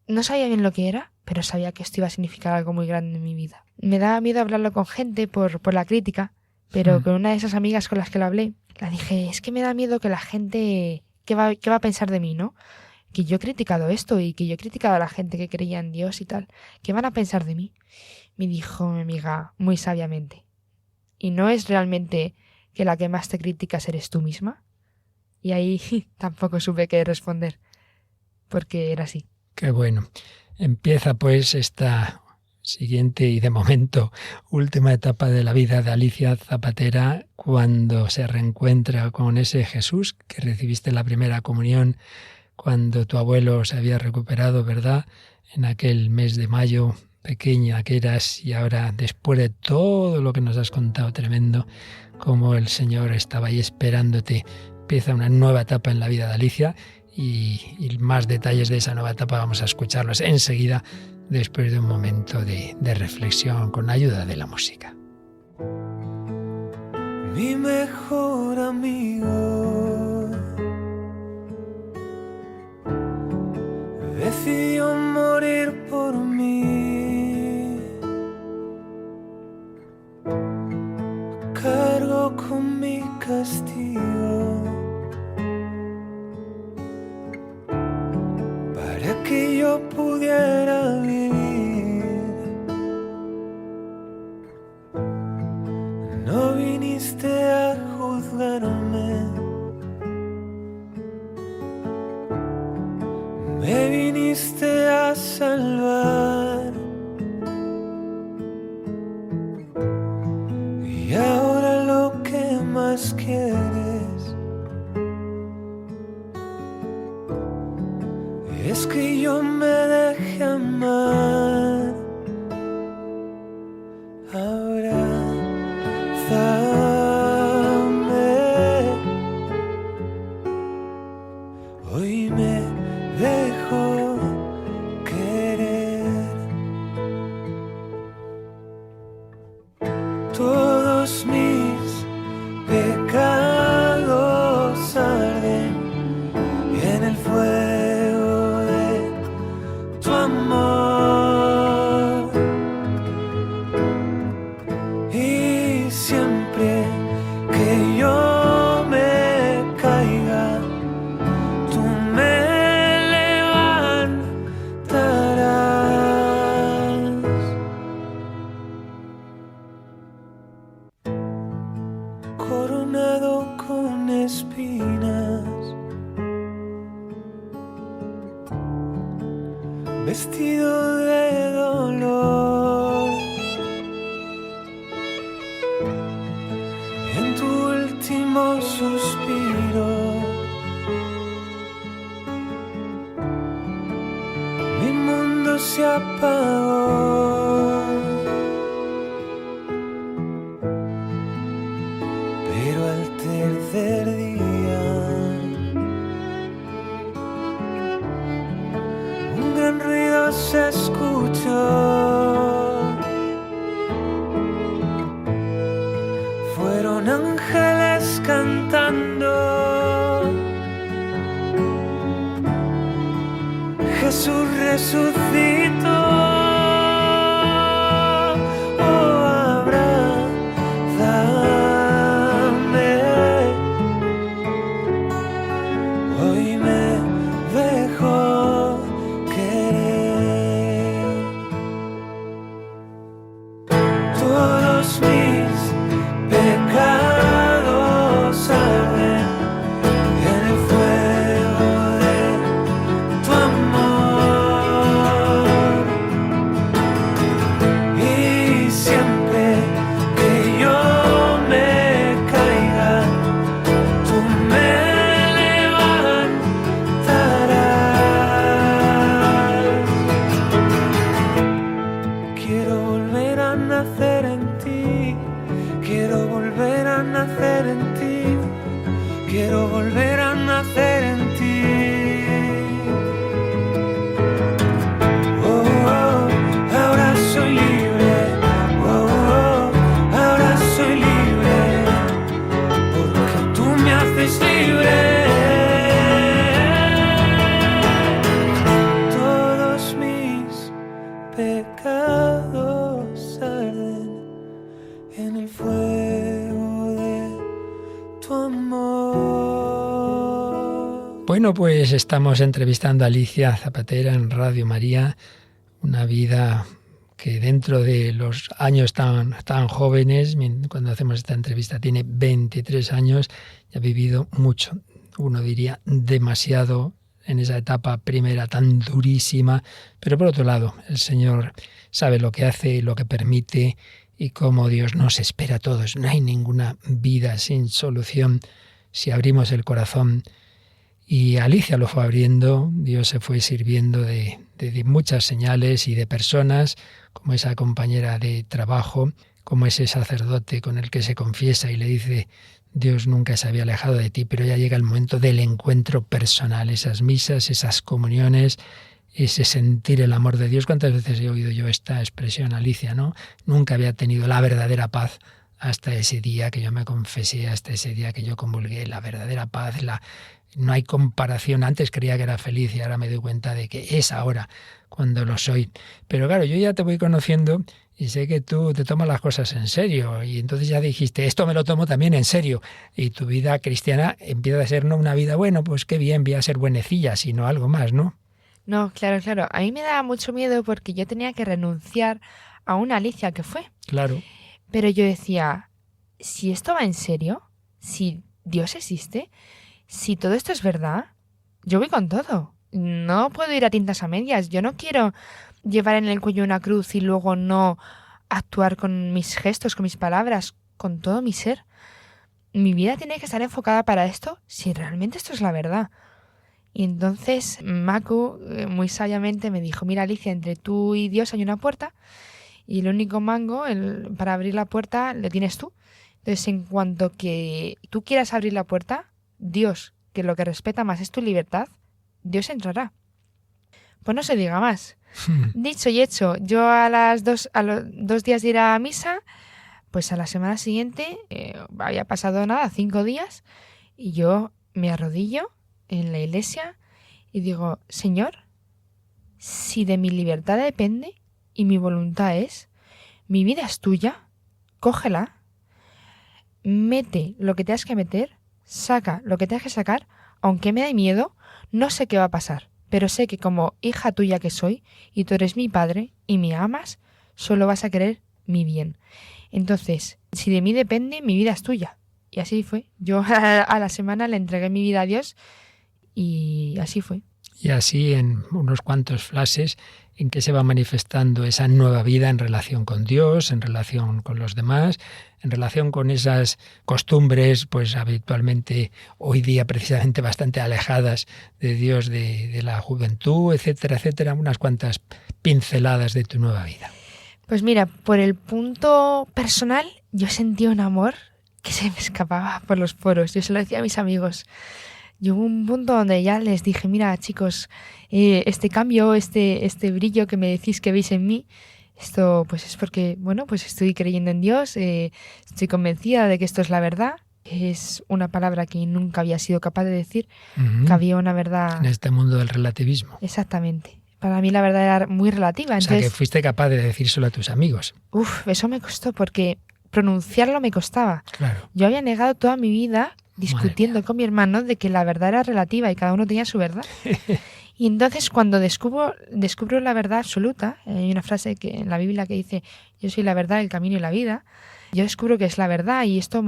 lo que era, pero sabía que esto iba a significar algo muy grande en mi vida. Me daba miedo hablarlo con gente por la crítica, pero con una de esas amigas con las que lo hablé, la dije, es que me da miedo que la gente, ¿qué va a pensar de mí, no? Que yo he criticado esto y que yo he criticado a la gente que creía en Dios y tal. ¿Qué van a pensar de mí? Me dijo mi amiga muy sabiamente, ¿y no es realmente que la que más te criticas eres tú misma? Y ahí tampoco supe qué responder, porque era así. Qué bueno. Empieza pues esta siguiente y de momento última etapa de la vida de Alicia Zapatera cuando se reencuentra con ese Jesús que recibiste en la primera comunión cuando tu abuelo se había recuperado, ¿verdad? En aquel mes de mayo, pequeña que eras, y ahora después de todo lo que nos has contado tremendo, como el Señor estaba ahí esperándote, empieza una nueva etapa en la vida de Alicia. Y más detalles de esa nueva etapa vamos a escucharlos enseguida, después de un momento de reflexión con ayuda de la música. Mi mejor amigo decidió morir por mí. Cargo pagó con mi castigo para que yo pudiera vivir. No viniste a juzgarme, me viniste a salvar. Y ahora lo que más quieres es que yo me deje amar. Abrázame, hoy me dejo querer. Todos mis pecados arden en el fuego de tu amor. Y siempre que yo me caiga, tú me levantarás. Coronado con espinas, vestido de dolor, en tu último suspiro, mi mundo se apagó. Pero al tercer día un gran ruido se escuchó. Fueron ángeles cantando. Jesús resucitó. Bueno, pues estamos entrevistando a Alicia Zapatera en Radio María, una vida que dentro de los años tan jóvenes, cuando hacemos esta entrevista tiene 23 años, y ha vivido mucho, uno diría demasiado en esa etapa primera tan durísima, pero por otro lado, el Señor sabe lo que hace y lo que permite y cómo Dios nos espera a todos. No hay ninguna vida sin solución si abrimos el corazón. Y Alicia lo fue abriendo, Dios se fue sirviendo de muchas señales y de personas, como esa compañera de trabajo, como ese sacerdote con el que se confiesa y le dice: Dios nunca se había alejado de ti, pero ya llega el momento del encuentro personal, esas misas, esas comuniones, ese sentir el amor de Dios. ¿Cuántas veces he oído yo esta expresión, Alicia, no? Nunca había tenido la verdadera paz hasta ese día que yo me confesé, hasta ese día que yo comulgué, la verdadera paz, no hay comparación. Antes creía que era feliz y ahora me doy cuenta de que es ahora cuando lo soy. Pero claro, yo ya te voy conociendo y sé que tú te tomas las cosas en serio y entonces ya dijiste, esto me lo tomo también en serio, y tu vida cristiana empieza a ser no una vida, bueno, pues qué bien, voy a ser buenecilla, sino algo más, ¿no? No, claro, claro. A mí me daba mucho miedo porque yo tenía que renunciar a una Alicia que fue. Claro. Pero yo decía, si esto va en serio, si Dios existe, si todo esto es verdad, yo voy con todo. No puedo ir a tintas a medias. Yo no quiero llevar en el cuello una cruz y luego no actuar con mis gestos, con mis palabras, con todo mi ser. Mi vida tiene que estar enfocada para esto si realmente esto es la verdad. Y entonces Macu muy sabiamente me dijo, mira Alicia, entre tú y Dios hay una puerta y el único mango para abrir la puerta lo tienes tú. Entonces en cuanto que tú quieras abrir la puerta, Dios, que lo que respeta más es tu libertad, Dios entrará. Pues no se diga más. Dicho y hecho, yo a los 2 días de ir a misa, pues a la semana siguiente, había pasado 5 días, y yo me arrodillo en la iglesia y digo, Señor, si de mi libertad depende y mi voluntad es, mi vida es tuya, cógela, mete lo que tengas que meter, saca lo que tengas que sacar, aunque me dé miedo, no sé qué va a pasar, pero sé que como hija tuya que soy, y tú eres mi padre y me amas, solo vas a querer mi bien. Entonces, si de mí depende, mi vida es tuya. Y así fue. Yo a la semana le entregué mi vida a Dios y así fue. Y así en unos cuantos flashes en que se va manifestando esa nueva vida en relación con Dios, en relación con los demás, en relación con esas costumbres, pues habitualmente hoy día precisamente bastante alejadas de Dios, de la juventud, etcétera, etcétera, unas cuantas pinceladas de tu nueva vida. Pues mira, por el punto personal, yo sentí un amor que se me escapaba por los poros. Yo se lo decía a mis amigos. Y hubo un punto donde ya les dije, mira chicos, este cambio, este brillo que me decís que veis en mí, esto pues es porque, bueno, pues estoy creyendo en Dios, estoy convencida de que esto es la verdad. Es una palabra que nunca había sido capaz de decir, que había una verdad... En este mundo del relativismo. Exactamente. Para mí la verdad era muy relativa. O sea, que fuiste capaz de decírselo a tus amigos. Eso me costó porque pronunciarlo me costaba. Claro. Yo había negado toda mi vida discutiendo con mi hermano de que la verdad era relativa y cada uno tenía su verdad. Y entonces cuando descubro la verdad absoluta, hay una frase que en la Biblia que dice, yo soy la verdad, el camino y la vida, yo descubro que es la verdad y esto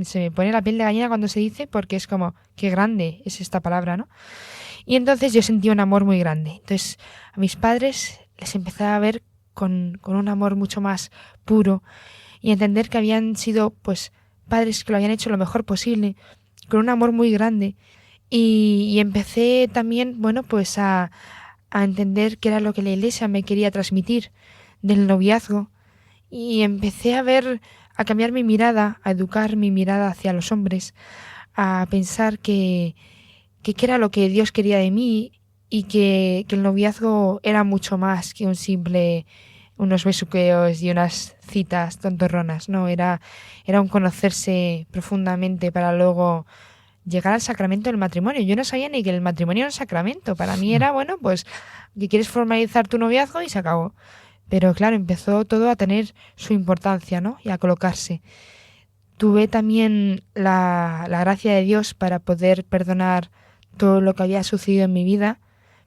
se me pone la piel de gallina cuando se dice, porque es como, qué grande es esta palabra, ¿no? Y entonces yo sentí un amor muy grande. Entonces a mis padres les empecé a ver con un amor mucho más puro y entender que habían sido pues padres que lo habían hecho lo mejor posible, con un amor muy grande. Y empecé también, bueno, pues a entender qué era lo que la Iglesia me quería transmitir del noviazgo. Y empecé a cambiar mi mirada, a educar mi mirada hacia los hombres, a pensar que qué era lo que Dios quería de mí y que el noviazgo era mucho más que unos besuqueos y unas citas tontorronas, no, era un conocerse profundamente para luego llegar al sacramento del matrimonio. Yo no sabía ni que el matrimonio era un sacramento, para mí era, bueno, pues que quieres formalizar tu noviazgo y se acabó. Pero claro, empezó todo a tener su importancia, ¿no? Y a colocarse. Tuve también la gracia de Dios para poder perdonar todo lo que había sucedido en mi vida,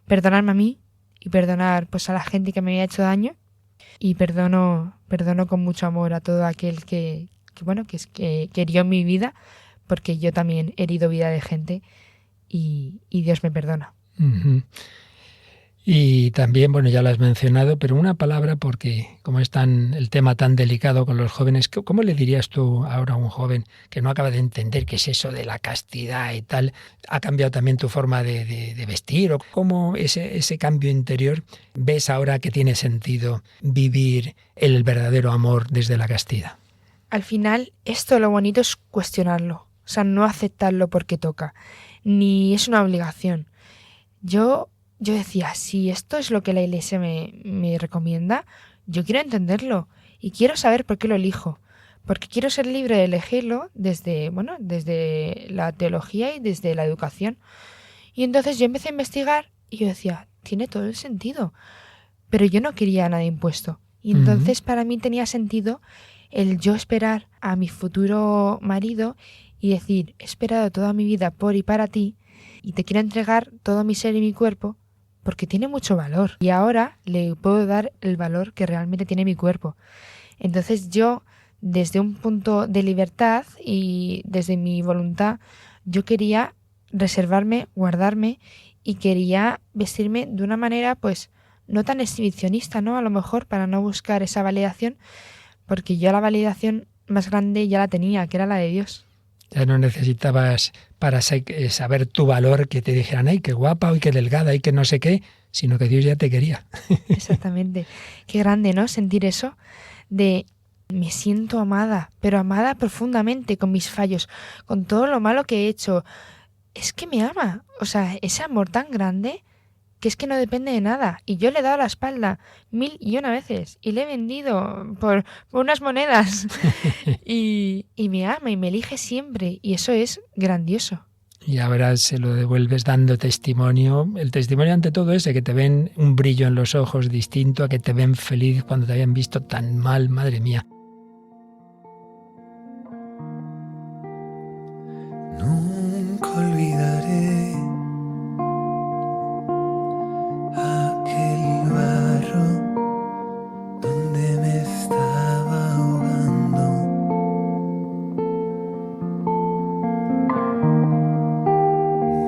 perdonarme a mí y perdonar pues a la gente que me había hecho daño. Y perdono con mucho amor a todo aquel que hirió mi vida, porque yo también he herido vida de gente y Dios me perdona. Uh-huh. Y también, bueno, ya lo has mencionado, pero una palabra, porque como es el tema tan delicado con los jóvenes, ¿cómo le dirías tú ahora a un joven que no acaba de entender qué es eso de la castidad y tal? ¿Ha cambiado también tu forma de vestir? ¿O cómo ese cambio interior ves ahora que tiene sentido vivir el verdadero amor desde la castidad? Al final, esto lo bonito es cuestionarlo, o sea, no aceptarlo porque toca, ni es una obligación. Yo decía, si esto es lo que la Iglesia me recomienda, yo quiero entenderlo y quiero saber por qué lo elijo. porque quiero ser libre de elegirlo desde la teología y desde la educación. Y entonces yo empecé a investigar y yo decía, tiene todo el sentido, pero yo no quería nada impuesto. Y entonces para mí tenía sentido el yo esperar a mi futuro marido y decir, he esperado toda mi vida por y para ti y te quiero entregar todo mi ser y mi cuerpo porque tiene mucho valor. Y ahora le puedo dar el valor que realmente tiene mi cuerpo. Entonces yo, desde un punto de libertad y desde mi voluntad, yo quería reservarme, guardarme y quería vestirme de una manera pues no tan exhibicionista, ¿no? A lo mejor para no buscar esa validación, porque yo la validación más grande ya la tenía, que era la de Dios. Ya no necesitabas para saber tu valor que te dijeran, ¡ay, qué guapa, ay, qué delgada, ay, qué no sé qué! Sino que Dios ya te quería. Exactamente. Qué grande, ¿no? Sentir eso de me siento amada, pero amada profundamente, con mis fallos, con todo lo malo que he hecho. Es que me ama. O sea, ese amor tan grande que es que no depende de nada. Y yo le he dado la espalda 1000 veces y le he vendido por unas monedas. y me ama y me elige siempre. Y eso es grandioso. Y ahora se lo devuelves dando testimonio. El testimonio ante todo ese, que te ven un brillo en los ojos distinto a que te ven feliz cuando te habían visto tan mal, madre mía. Nunca olvidaré aquel barro donde me estaba ahogando.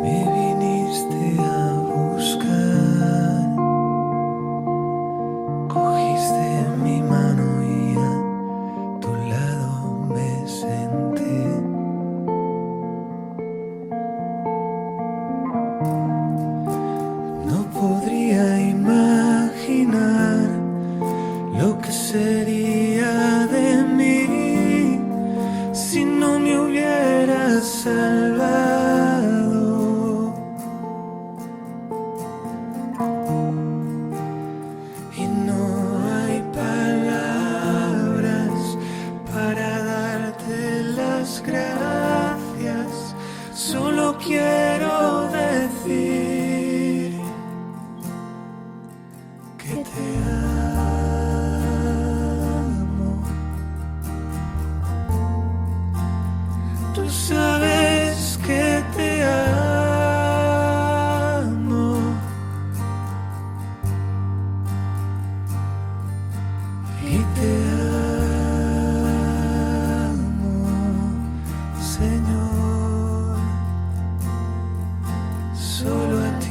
Me viniste a buscar, cogiste mi mano y a tu lado me senté. No podría imaginar lo que sería de mí si no me hubieras salvado. Y no hay palabras para darte las gracias, solo quiero decir que te amo. Tú sabes que te amo y te amo, Señor, solo a ti.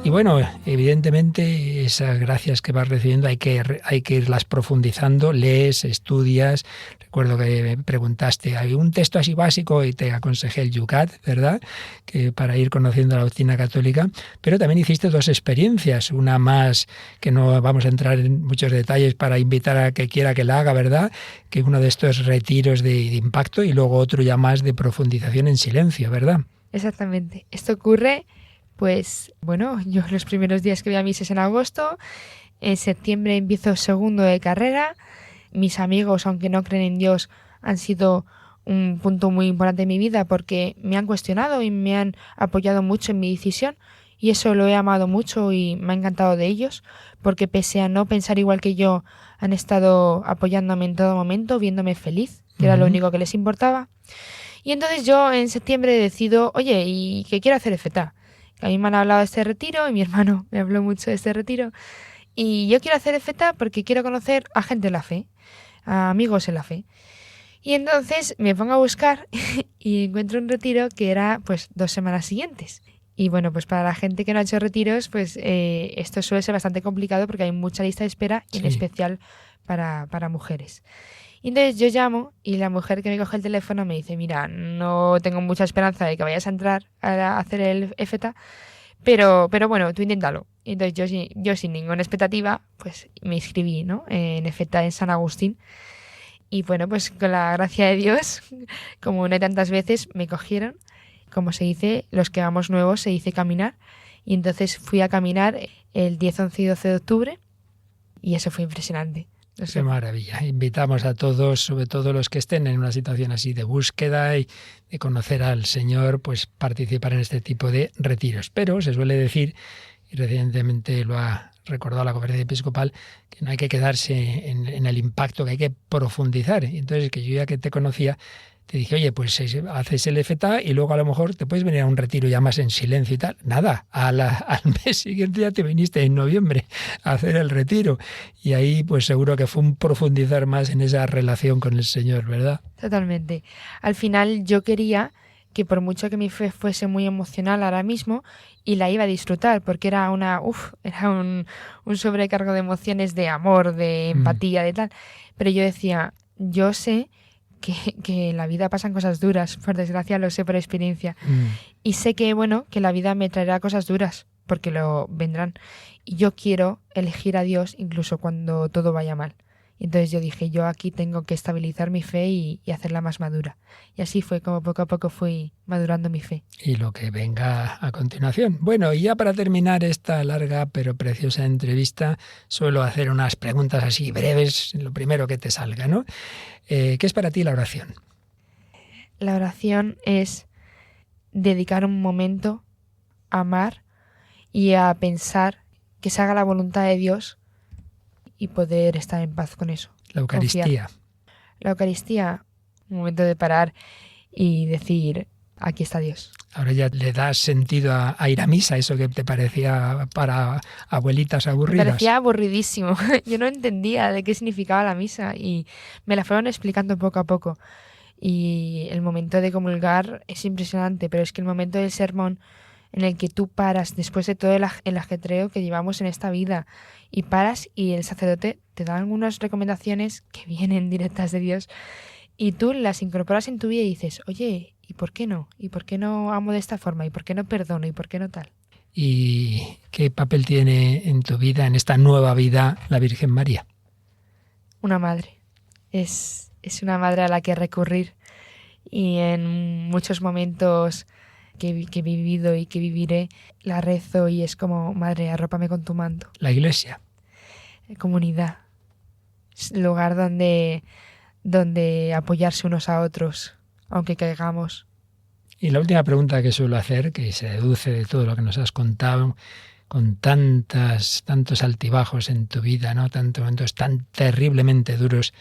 Y bueno, evidentemente esas gracias que vas recibiendo hay que irlas profundizando, lees, estudias. Recuerdo que me preguntaste, ¿hay un texto así básico? Y te aconsejé el Yucat, ¿verdad? Que para ir conociendo la doctrina católica. Pero también hiciste 2 experiencias, una más que no vamos a entrar en muchos detalles para invitar a que quiera que la haga, ¿verdad? Que uno de estos retiros de impacto y luego otro ya más de profundización en silencio, ¿verdad? Exactamente. Esto ocurre, pues, bueno, yo los primeros días que voy a misa es en agosto, en septiembre empiezo segundo de carrera, mis amigos, aunque no creen en Dios, han sido un punto muy importante en mi vida porque me han cuestionado y me han apoyado mucho en mi decisión y eso lo he amado mucho y me ha encantado de ellos porque pese a no pensar igual que yo, han estado apoyándome en todo momento, viéndome feliz, que era lo único que les importaba. Y entonces yo en septiembre decido, oye, ¿y qué quiero hacer EFETA? A mí me han hablado de este retiro y mi hermano me habló mucho de este retiro. Y yo quiero hacer EFETA porque quiero conocer a gente en la fe, a amigos en la fe. Y entonces me pongo a buscar y encuentro un retiro que era pues 2 semanas siguientes. Y bueno, pues para la gente que no ha hecho retiros, pues esto suele ser bastante complicado porque hay mucha lista de espera, en especial para mujeres. Y entonces yo llamo y la mujer que me coge el teléfono me dice, mira, no tengo mucha esperanza de que vayas a entrar a hacer el EFETA, pero bueno, tú inténtalo. Y entonces yo sin ninguna expectativa, pues me inscribí, ¿no? En EFETA en San Agustín. Y bueno, pues con la gracia de Dios, como no hay tantas veces, me cogieron. Como se dice, los que vamos nuevos se dice caminar. Y entonces fui a caminar el 10, 11 y 12 de octubre y eso fue impresionante. Qué maravilla. Invitamos a todos, sobre todo los que estén en una situación así de búsqueda y de conocer al Señor, pues participar en este tipo de retiros. Pero se suele decir, y recientemente lo ha recordado la Conferencia Episcopal, que no hay que quedarse en el impacto, que hay que profundizar. Y entonces, que yo ya que te conocía, te dije, oye, pues haces el EFETA y luego a lo mejor te puedes venir a un retiro ya más en silencio y tal. Nada, al mes siguiente ya te viniste en noviembre a hacer el retiro. Y ahí pues seguro que fue un profundizar más en esa relación con el Señor, ¿verdad? Totalmente. Al final yo quería que por mucho que mi fe fuese muy emocional ahora mismo, y la iba a disfrutar, porque era un sobrecargo de emociones, de amor, de empatía, de tal. Pero yo decía, yo sé que en la vida pasan cosas duras, por desgracia lo sé por experiencia. Y sé que, bueno, que la vida me traerá cosas duras, porque lo vendrán. Y yo quiero elegir a Dios incluso cuando todo vaya mal. Y entonces yo dije, yo aquí tengo que estabilizar mi fe y hacerla más madura. Y así fue como poco a poco fui madurando mi fe. Y lo que venga a continuación. Bueno, y ya para terminar esta larga pero preciosa entrevista, suelo hacer unas preguntas así breves, lo primero que te salga, ¿no? ¿Qué es para ti la oración? La oración es dedicar un momento a amar y a pensar que se haga la voluntad de Dios y poder estar en paz con eso. La Eucaristía. Confiar. La Eucaristía, un momento de parar y decir, aquí está Dios. Ahora ya le das sentido a ir a misa, eso que te parecía para abuelitas aburridas. Me parecía aburridísimo. Yo no entendía de qué significaba la misa y me la fueron explicando poco a poco. Y el momento de comulgar es impresionante, pero es que el momento del sermón en el que tú paras después de todo el ajetreo que llevamos en esta vida y paras y el sacerdote te da algunas recomendaciones que vienen directas de Dios y tú las incorporas en tu vida y dices, oye, ¿y por qué no? ¿Y por qué no amo de esta forma? ¿Y por qué no perdono? ¿Y por qué no tal? ¿Y qué papel tiene en tu vida, en esta nueva vida, la Virgen María? Una madre. Es una madre a la que recurrir y en muchos momentos que he vivido y que viviré, la rezo y es como, madre, arrópame con tu manto. La Iglesia. Comunidad. Es lugar donde apoyarse unos a otros, aunque caigamos. Y la última pregunta que suelo hacer, que se deduce de todo lo que nos has contado, con tantos altibajos en tu vida, ¿no? Tantos momentos tan terriblemente duros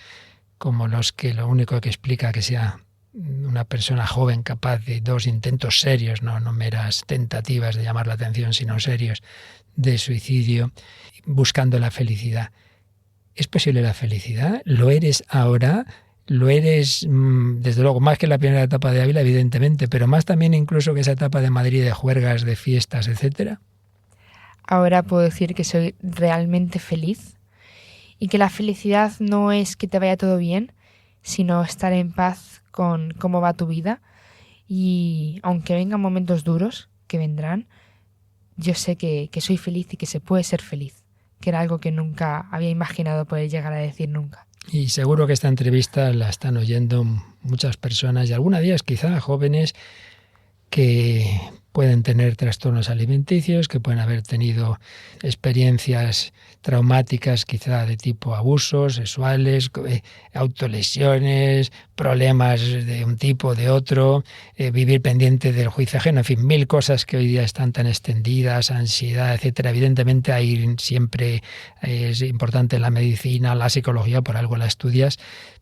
como los que lo único que explica que sea una persona joven capaz de 2 intentos serios, no meras tentativas de llamar la atención, sino serios, de suicidio, buscando la felicidad. ¿Es posible la felicidad? ¿Lo eres ahora? ¿Lo eres, desde luego, más que la primera etapa de Ávila, evidentemente, pero más también incluso que esa etapa de Madrid, de juergas, de fiestas, etcétera? ahora puedo decir que soy realmente feliz y que la felicidad no es que te vaya todo bien, sino estar en paz con cómo va tu vida. Y aunque vengan momentos duros, que vendrán, yo sé que soy feliz y que se puede ser feliz, que era algo que nunca había imaginado poder llegar a decir nunca. Y seguro que esta entrevista la están oyendo muchas personas y algunas de ellas quizá jóvenes que pueden tener trastornos alimenticios, que pueden haber tenido experiencias traumáticas quizá de tipo abusos sexuales, autolesiones, problemas de un tipo o de otro, vivir pendiente del juicio ajeno, en fin, 1000 cosas que hoy día están tan extendidas, ansiedad, etcétera. Evidentemente siempre es importante la medicina, la psicología, por algo la estudias,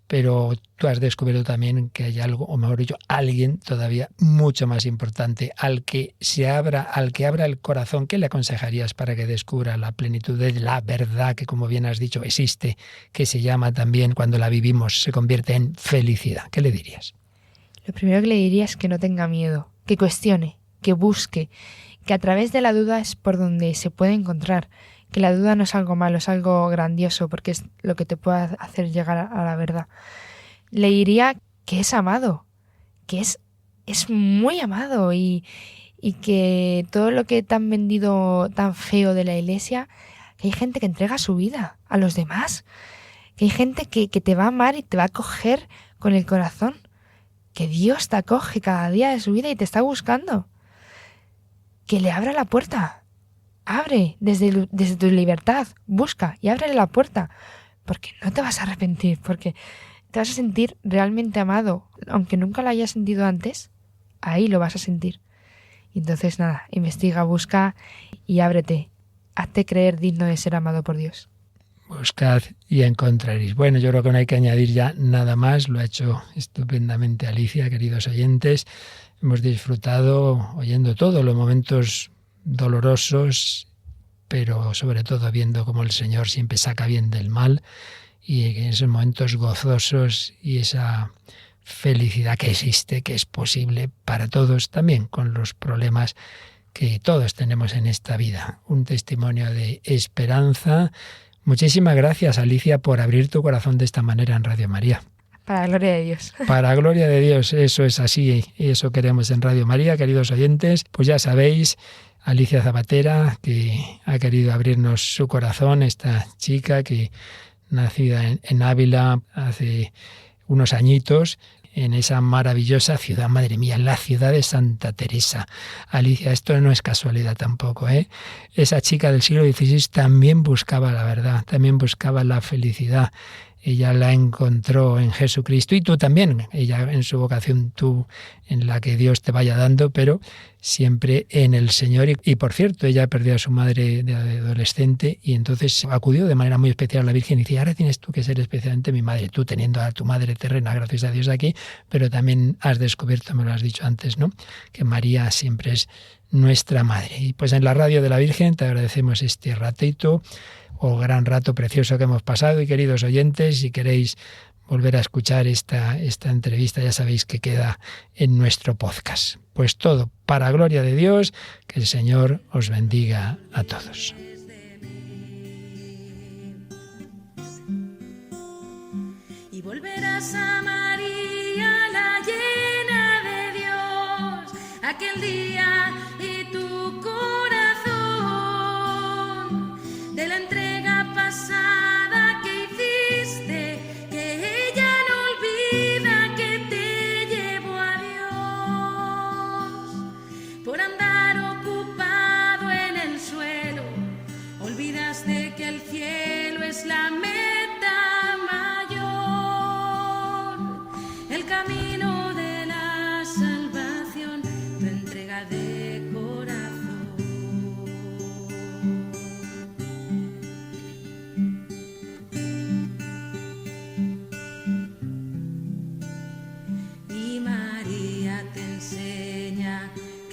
pero tú has descubierto también que hay algo, o mejor dicho, alguien todavía mucho más importante, al que abra el corazón. ¿Qué le aconsejarías para que descubra la plenitud de la verdad que, como bien has dicho, existe, que se llama también, cuando la vivimos, se convierte en felicidad? ¿Qué le dirías? Lo primero que le diría es que no tenga miedo, que cuestione, que busque, que a través de la duda es por donde se puede encontrar, que la duda no es algo malo, es algo grandioso, porque es lo que te puede hacer llegar a la verdad. Le diría que es amado, que es muy amado y que todo lo que te han vendido tan feo de la iglesia, que hay gente que entrega su vida a los demás, que hay gente que te va a amar y te va a acoger con el corazón, que Dios te acoge cada día de su vida y te está buscando, que le abra la puerta. Abre desde tu libertad, busca y ábrele la puerta, porque no te vas a arrepentir, porque te vas a sentir realmente amado, aunque nunca lo hayas sentido antes, ahí lo vas a sentir. Y entonces nada, investiga, busca y ábrete, hazte creer digno de ser amado por Dios. Buscad y encontraréis. Bueno, yo creo que no hay que añadir ya nada más, lo ha hecho estupendamente Alicia, queridos oyentes. Hemos disfrutado oyendo todo, los momentos dolorosos, pero sobre todo viendo cómo el Señor siempre saca bien del mal, y en esos momentos gozosos y esa felicidad que existe, que es posible para todos, también con los problemas que todos tenemos en esta vida. Un testimonio de esperanza. Muchísimas gracias, Alicia, por abrir tu corazón de esta manera en Radio María. Para la gloria de Dios. Para la gloria de Dios, eso es así, y eso queremos en Radio María, queridos oyentes. Pues ya sabéis, Alicia Zapatera, que ha querido abrirnos su corazón, esta chica que nacida en Ávila hace unos añitos, en esa maravillosa ciudad, madre mía, la ciudad de Santa Teresa. Alicia, esto no es casualidad tampoco, ¿eh? Esa chica del siglo XVI también buscaba la verdad, también buscaba la felicidad. Ella la encontró en Jesucristo y tú también, ella en su vocación, tú en la que Dios te vaya dando, pero siempre en el Señor. Y por cierto, ella perdió a su madre de adolescente y entonces acudió de manera muy especial a la Virgen y dice, ahora tienes tú que ser especialmente mi madre, tú teniendo a tu madre terrena, gracias a Dios aquí, pero también has descubierto, me lo has dicho antes, ¿no?, que María siempre es nuestra madre. Y pues en la radio de la Virgen te agradecemos este ratito, o gran rato precioso que hemos pasado. Y queridos oyentes, si queréis volver a escuchar esta entrevista, ya sabéis que queda en nuestro podcast. Pues todo para gloria de Dios, que el Señor os bendiga a todos. Y volverás a María, la llena de Dios, aquel día y tu corazón de la entrega pasada que hiciste, que ella no olvida que te llevó a Dios. Por andar ocupado en el suelo, olvidaste que el cielo es la meta mayor, el camino de la salvación, tu entrega de corazón.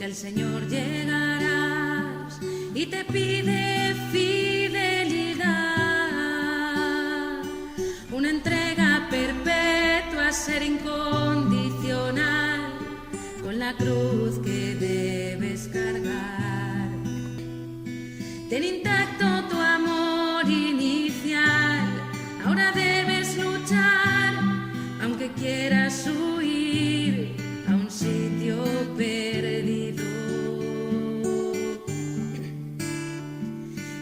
Al Señor llegarás y te pide fidelidad, una entrega perpetua, ser incondicional, con la cruz que debes cargar. Ten intacto tu amor inicial, ahora debes luchar, aunque quieras huir a un sitio perdido.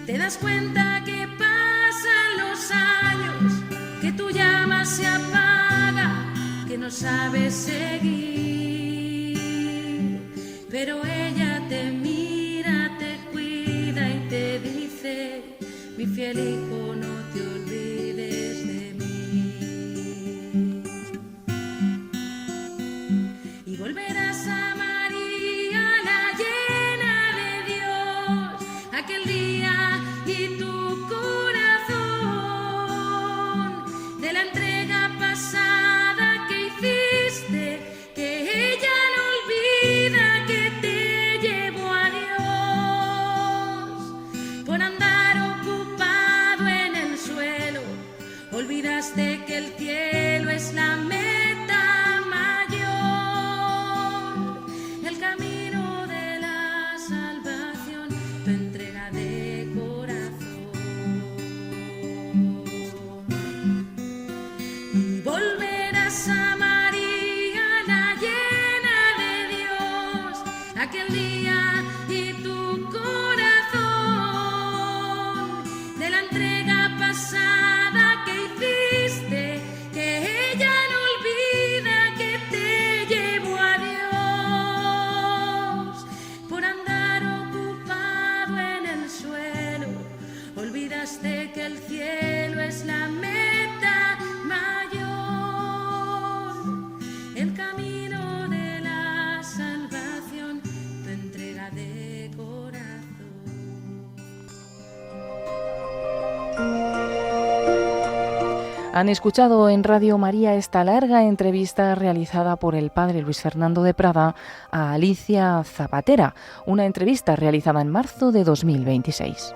Te das cuenta que pasan los años, que tu llama se apaga, que no sabes seguir, pero ella te mira, te cuida y te dice: mi fiel hijo, no te olvides de mí. Y volverás a María, la llena de Dios, aquel día y tu corazón, de la entrega pasada que hiciste, que ella no olvida, que te llevó a Dios. Por andar ocupado en el suelo, olvidaste que el cielo es la meta mayor, el camino de la salvación, tu entrega de corazón. Y volverás a María, la llena de Dios, aquel día y tu corazón, de la entrega pasada que hiciste, que ella no olvida, que te llevó a Dios. Por andar ocupado en el suelo, olvidaste que el cielo es la meta mayor, el camino de la salvación, tu entrega de corazón. Han escuchado en Radio María esta larga entrevista realizada por el padre Luis Fernando de Prada a Alicia Zapatera, una entrevista realizada en marzo de 2026.